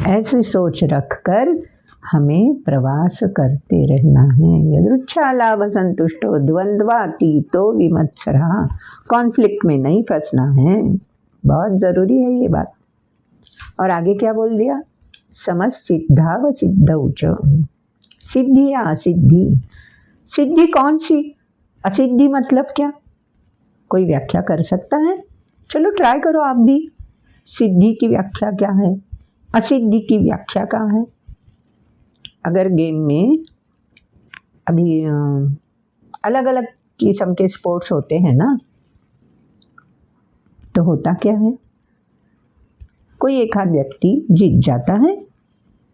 ऐसी सोच रखकर हमें प्रवास करते रहना है। यदृच्छालाभ संतुष्टो द्वंद्वातीतो विमत्सरः, कॉन्फ्लिक्ट में नहीं फंसना है, बहुत जरूरी है ये बात। और आगे क्या बोल दिया, समसिद्धाव सिद्धौ च, सिद्धि या असिद्धि। सिद्धि कौन सी, असिद्धि मतलब क्या, कोई व्याख्या कर सकता है? चलो ट्राई करो आप भी। सिद्धि की व्याख्या क्या है, असिद्धि की व्याख्या क्या है? अगर गेम में अभी अलग अलग किस्म के स्पोर्ट्स होते हैं ना, तो होता क्या है, कोई एक आध व्यक्ति जीत जाता है,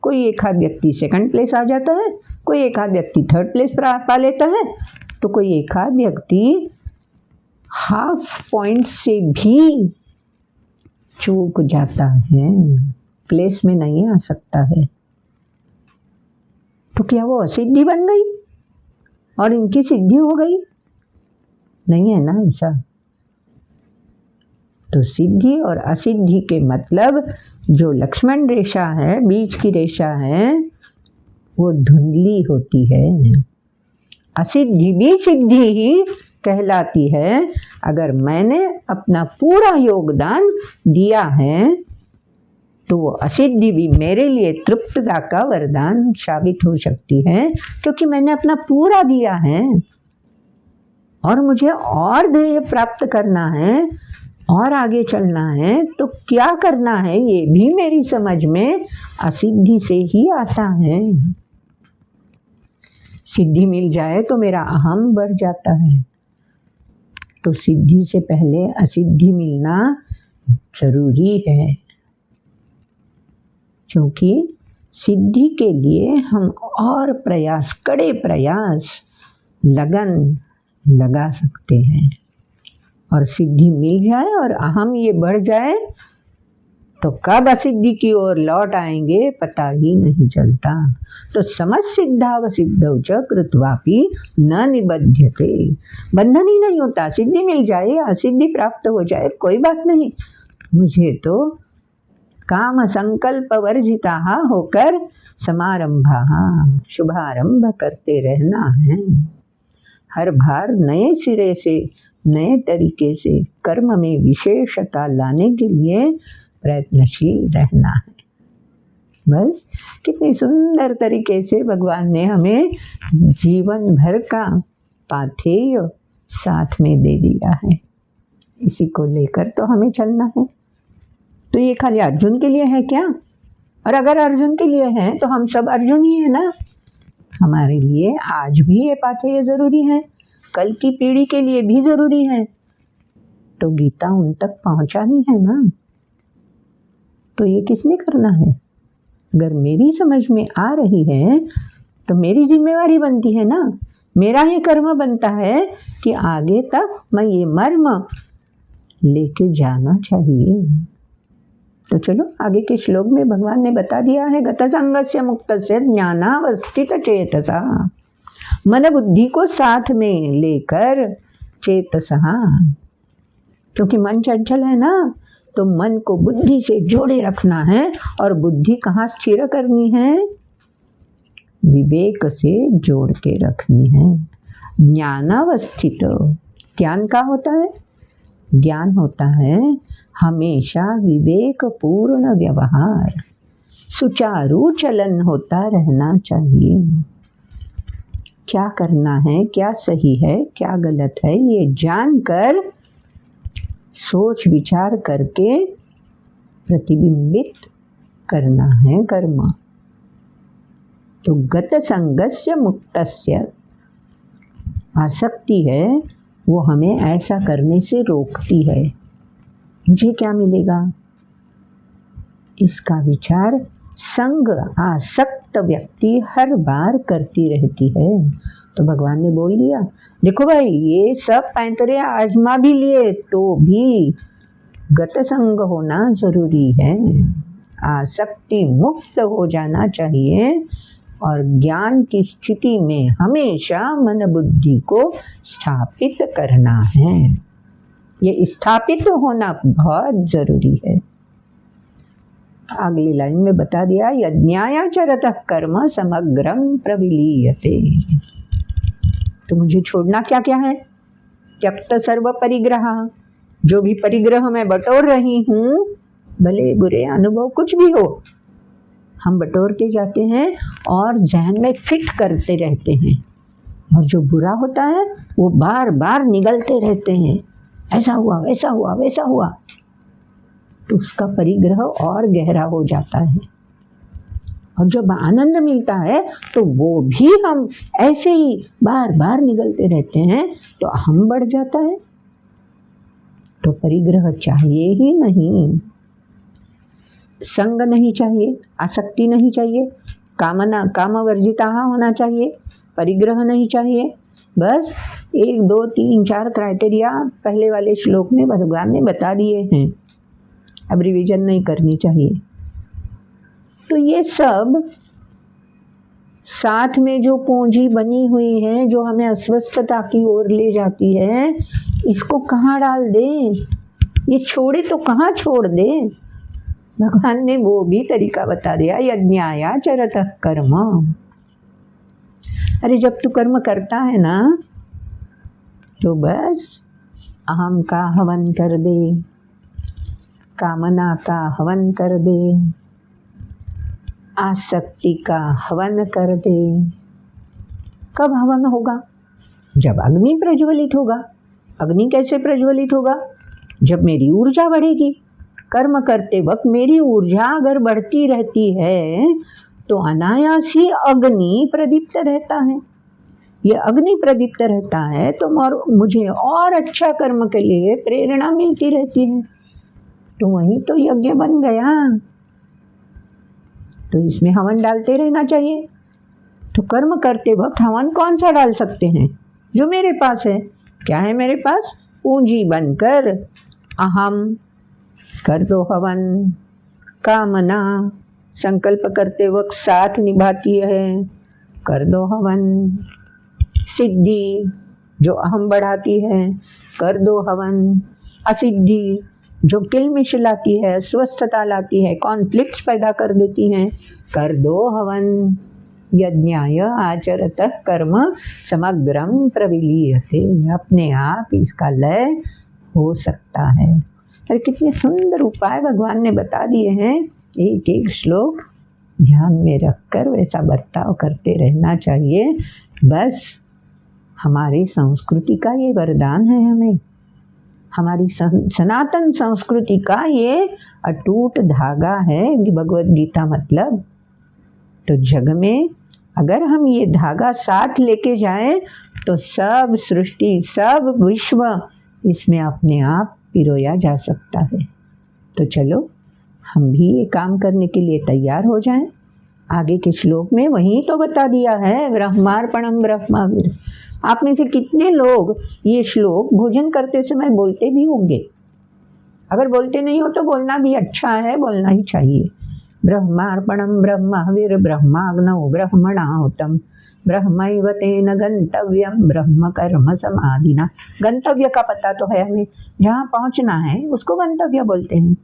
कोई एक आध व्यक्ति सेकंड प्लेस आ जाता है, कोई एक आध व्यक्ति थर्ड प्लेस पा लेता है, तो कोई एक आध व्यक्ति हाफ पॉइंट से भी चूक जाता है, प्लेस में नहीं आ सकता है। तो क्या वो असिद्धि बन गई और इनकी सिद्धि हो गई? नहीं है ना ऐसा। तो सिद्धि और असिद्धि के मतलब जो लक्ष्मण रेखा है, बीच की रेखा है, वो धुंधली होती है। असिद्धि भी सिद्धि ही कहलाती है। अगर मैंने अपना पूरा योगदान दिया है तो वो असिद्धि भी मेरे लिए तृप्तता का वरदान साबित हो सकती है, क्योंकि मैंने अपना पूरा दिया है और मुझे और ध्येय प्राप्त करना है और आगे चलना है। तो क्या करना है ये भी मेरी समझ में असिद्धि से ही आता है। सिद्धि मिल जाए तो मेरा अहम बढ़ जाता है, तो सिद्धि से पहले असिद्धि मिलना जरूरी है, क्योंकि सिद्धि के लिए हम और प्रयास, कड़े प्रयास, लगन लगा सकते हैं। और सिद्धि मिल जाए और अहम ये बढ़ जाए तो कब असिद्धि की ओर लौट आएंगे पता ही नहीं चलता। तो समझ सिद्धाव सिद्धौ च कृत्वापि न निबध्यते, बंधन ही नहीं होता। सिद्धि मिल जाए या असिद्धि प्राप्त हो जाए कोई बात नहीं, मुझे तो काम संकल्प वर्जिता होकर समारंभा शुभारंभ करते रहना है। हर बार नए सिरे से, नए तरीके से कर्म में विशेषता लाने के लिए प्रयत्नशील रहना है। बस कितनी सुंदर तरीके से भगवान ने हमें जीवन भर का पाथेय साथ में दे दिया है। इसी को लेकर तो हमें चलना है। तो ये खाली अर्जुन के लिए है क्या? और अगर अर्जुन के लिए है तो हम सब अर्जुन ही है ना। हमारे लिए आज भी ये पाथेय जरूरी है, कल की पीढ़ी के लिए भी जरूरी है। तो गीता उन तक पहुंचानी है ना। तो ये किसने करना है? अगर मेरी समझ में आ रही है तो मेरी जिम्मेवारी बनती है ना, मेरा ये कर्म बनता है कि आगे तक मैं ये मर्म लेके जाना चाहिए। तो चलो आगे के श्लोक में भगवान ने बता दिया है, गत संगस्य मुक्तस्य ज्ञानावस्थित चेतसा, मन बुद्धि को साथ में लेकर चेतसा, क्योंकि मन चंचल है ना, तो मन को बुद्धि से जोड़े रखना है। और बुद्धि कहाँ स्थिर करनी है? विवेक से जोड़ के रखनी है। ज्ञानावस्थित, ज्ञान का होता है, ज्ञान होता है हमेशा विवेक पूर्ण व्यवहार, सुचारू चलन होता रहना चाहिए। क्या करना है, क्या सही है, क्या गलत है, ये जानकर सोच विचार करके प्रतिबिंबित करना है कर्म। तो गत संगस्य मुक्तस्य आसक्ति है, वो हमें ऐसा करने से रोकती है। मुझे क्या मिलेगा इसका विचार संग आसक्त व्यक्ति हर बार करती रहती है। तो भगवान ने बोल दिया, देखो भाई ये सब पैंतरे आजमा भी लिए तो भी गत संग होना जरूरी है, आसक्ति मुक्त हो जाना चाहिए। और ज्ञान की स्थिति में हमेशा मन बुद्धि को स्थापित करना है। ये स्थापित होना बहुत जरूरी है। अगली लाइन में बता दिया, यज्ञायाचरतः कर्म समग्रम प्रविलीयते। तो मुझे छोड़ना क्या क्या है? त्यक्त सर्व परिग्रह, जो भी परिग्रह मैं बटोर रही हूँ, भले बुरे अनुभव कुछ भी हो, हम बटोर के जाते हैं और जहन में फिट करते रहते हैं। और जो बुरा होता है वो बार बार निगलते रहते हैं, ऐसा हुआ, वैसा हुआ, वैसा हुआ। तो उसका परिग्रह और गहरा हो जाता है। और जब आनंद मिलता है तो वो भी हम ऐसे ही बार बार निगलते रहते हैं, तो हम बढ़ जाता है। तो परिग्रह चाहिए ही नहीं, संग नहीं चाहिए, आसक्ति नहीं चाहिए, कामवर्जिता होना चाहिए, परिग्रह नहीं चाहिए। बस 1 2 3 4 क्राइटेरिया पहले वाले श्लोक में भगवान ने बता दिए हैं, अब रिवीजन नहीं करनी चाहिए। तो ये सब साथ में जो पूंजी बनी हुई है, जो हमें अस्वस्थता की ओर ले जाती है, इसको कहाँ डाल दें? ये छोड़े तो कहाँ छोड़ दें? भगवान ने वो भी तरीका बता दिया, यज्ञायाचरतः कर्म। अरे जब तू कर्म करता है ना तो बस अहम का हवन कर दे, कामना का हवन कर दे, आसक्ति का हवन कर दे। कब हवन होगा? जब अग्नि प्रज्वलित होगा। अग्नि कैसे प्रज्वलित होगा? जब मेरी ऊर्जा बढ़ेगी। कर्म करते वक्त मेरी ऊर्जा अगर बढ़ती रहती है तो अनायास ही अग्नि प्रदीप्त रहता है। ये अग्नि प्रदीप्त रहता है तो मुझे और अच्छा कर्म के लिए प्रेरणा मिलती रहती है। तो वही तो यज्ञ बन गया। तो इसमें हवन डालते रहना चाहिए। तो कर्म करते वक्त हवन कौन सा डाल सकते हैं? जो मेरे पास है। क्या है मेरे पास? पूंजी बनकर अहम कर दो हवन, कामना संकल्प करते वक्त साथ निभाती है, कर दो हवन, सिद्धि जो अहम बढ़ाती है, कर दो हवन, असिद्धि जो किलमिश लाती है, अस्वस्थता लाती है, कॉन्फ्लिक्ट्स पैदा कर देती हैं, कर दो हवन। यज्ञाय आचरतः कर्म समग्रम प्रविलीयते। अपने आप इसका लय हो सकता है। अरे कितने सुंदर उपाय भगवान ने बता दिए हैं। एक एक श्लोक ध्यान में रखकर वैसा बर्ताव करते रहना चाहिए। बस हमारी संस्कृति का ये वरदान है हमें। हमारी सनातन संस्कृति का ये अटूट धागा है भगवद गीता मतलब। तो जग में अगर हम ये धागा साथ लेके जाएं तो सब सृष्टि, सब विश्व इसमें अपने आप पिरोया जा सकता है। तो चलो हम भी ये काम करने के लिए तैयार हो जाएं। आगे के श्लोक में वही तो बता दिया है, ब्रह्मार्पणम ब्रह्मावीर। आप में से कितने लोग ये श्लोक भोजन करते समय बोलते भी होंगे? अगर बोलते नहीं हो तो बोलना भी अच्छा है, बोलना ही चाहिए। ब्रह्मार्पणम ब्रह्मावीर ब्रह्माग्नौ ब्रह्मणाहुतम ब्रह्मैव तेन गंतव्यम ब्रह्म कर्म समाधिना। गंतव्य का पता तो है हमें, जहाँ पहुँचना है उसको गंतव्य बोलते हैं।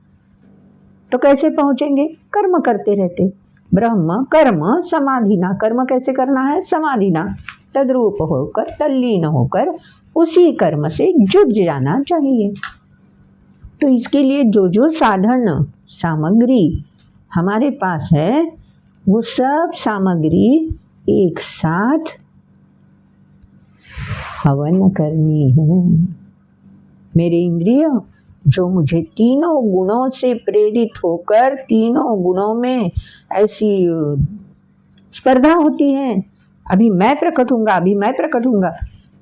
तो कैसे पहुँचेंगे? कर्म करते रहते। ब्रह्म कर्म समाधिना। कर्म कैसे करना है? समाधिना, तद्रूप होकर, तल्लीन होकर उसी कर्म से जुट जाना चाहिए। तो इसके लिए जो जो साधन सामग्री हमारे पास है वो सब सामग्री एक साथ हवन करनी है। मेरे इंद्रिय जो मुझे तीनों गुणों से प्रेरित होकर तीनों गुणों में ऐसी स्पर्धा होती है, अभी मैं प्रकट हूँगा, अभी मैं प्रकट हूँगा।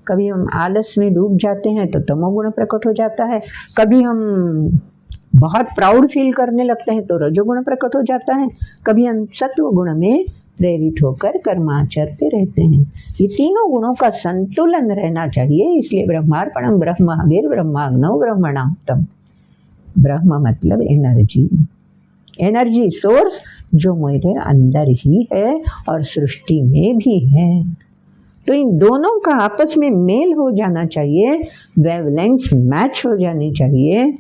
कभी हम आलस में डूब जाते हैं तो तमोगुण प्रकट हो जाता है। कभी हम बहुत प्राउड फील करने लगते हैं तो रजोगुण प्रकट हो जाता है। कभी हम सत्व गुण में प्रेरित होकर कर्माचरते रहते हैं। ये तीनों गुणों का संतुलन रहना चाहिए। इसलिए ब्रह्मार्पणम ब्रह्मावीर ब्रह्माग्नौ ब्रह्मणाहुतम। ब्रह्म मतलब एनर्जी, एनर्जी सोर्स जो मेरे अंदर ही है और सृष्टि में भी है। तो इन दोनों का आपस में मेल हो जाना चाहिए, वेवलेंथ्स मैच हो जानी चाहिए,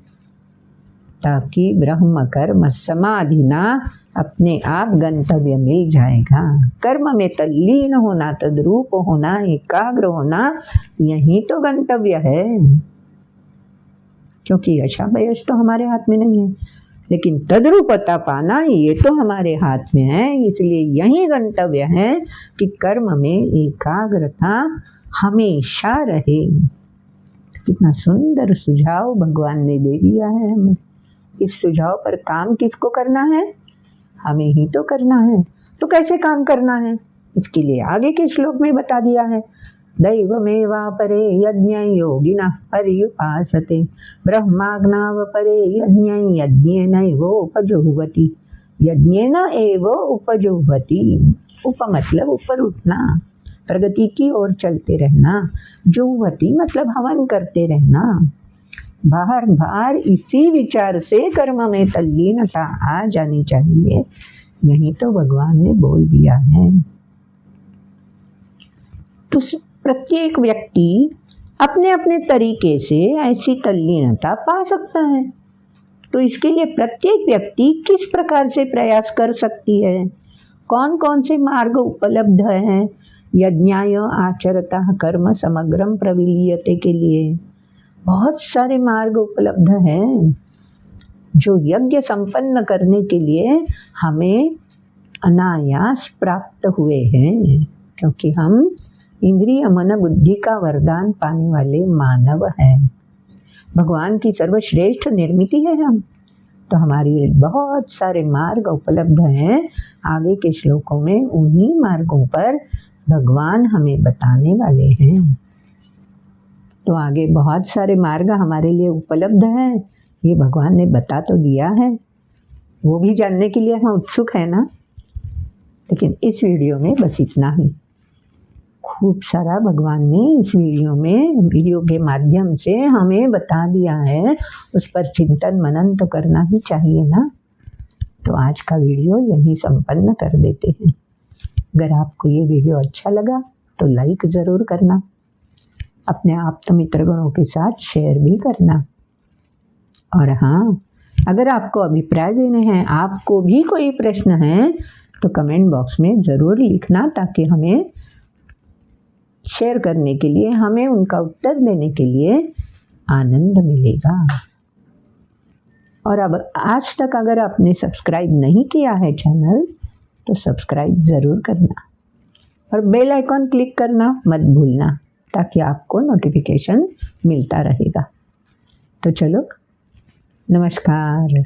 ताकि ब्रह्म कर्म समाधिना अपने आप गंतव्य मिल जाएगा। कर्म में तल्लीन होना, तद्रूप होना, एकाग्र होना, यही तो गंतव्य है। क्योंकि यशा वयश तो हमारे हाथ में नहीं है, लेकिन तद्रूपता पाना ये तो हमारे हाथ में है। इसलिए यही गंतव्य है कि कर्म में एकाग्रता हमेशा रहे। कितना सुंदर सुझाव भगवान ने दे दिया है हमें। इस सुझाव पर काम किसको करना है? हमें ही तो करना है। तो कैसे काम करना है? इसके लिए आगे के श्लोक में बता दिया है। दैवमेवापरे यज्ञं योगिनः पर्युपासते ब्रह्माग्नावपरे यज्ञं यज्ञेनैवोपजुह्वति। यज्ञेन एव उपजुह्वति। उप मतलब ऊपर उठना, प्रगति की ओर चलते रहना। जुह्वति मतलब हवन करते रहना। बार बार इसी विचार से कर्म में तल्लीनता आ जानी चाहिए। यही तो भगवान ने बोल दिया है। तो प्रत्येक व्यक्ति अपने अपने तरीके से ऐसी तल्लीनता पा सकता है। तो इसके लिए प्रत्येक व्यक्ति किस प्रकार से प्रयास कर सकती है, कौन कौन से मार्ग उपलब्ध हैं, यज्ञाय आचरतः कर्म समग्रम प्रविलीयते के लिए बहुत सारे मार्ग उपलब्ध हैं जो यज्ञ संपन्न करने के लिए हमें अनायास प्राप्त हुए हैं, क्योंकि हम इंद्रिय मन बुद्धि का वरदान पाने वाले मानव हैं। भगवान की सर्वश्रेष्ठ निर्मित है हम, तो हमारे लिए बहुत सारे मार्ग उपलब्ध हैं। आगे के श्लोकों में उन्हीं मार्गों पर भगवान हमें बताने वाले हैं। तो आगे बहुत सारे मार्ग हमारे लिए उपलब्ध हैं, ये भगवान ने बता तो दिया है, वो भी जानने के लिए हम उत्सुक हैं ना। लेकिन इस वीडियो में बस इतना ही। खूब सारा भगवान ने इस वीडियो के माध्यम से हमें बता दिया है, उस पर चिंतन मनन तो करना ही चाहिए ना। तो आज का वीडियो यहीं संपन्न कर देते हैं। अगर आपको ये वीडियो अच्छा लगा तो लाइक ज़रूर करना, अपने आप्त मित्रगणों के साथ शेयर भी करना। और हाँ, अगर आपको अभिप्राय देने हैं, आपको भी कोई प्रश्न है, तो कमेंट बॉक्स में ज़रूर लिखना, ताकि हमें शेयर करने के लिए, हमें उनका उत्तर देने के लिए आनंद मिलेगा। और अब आज तक अगर आपने सब्सक्राइब नहीं किया है चैनल, तो सब्सक्राइब ज़रूर करना और बेल आइकॉन क्लिक करना मत भूलना, ताकि आपको नोटिफिकेशन मिलता रहेगा। तो चलो, नमस्कार।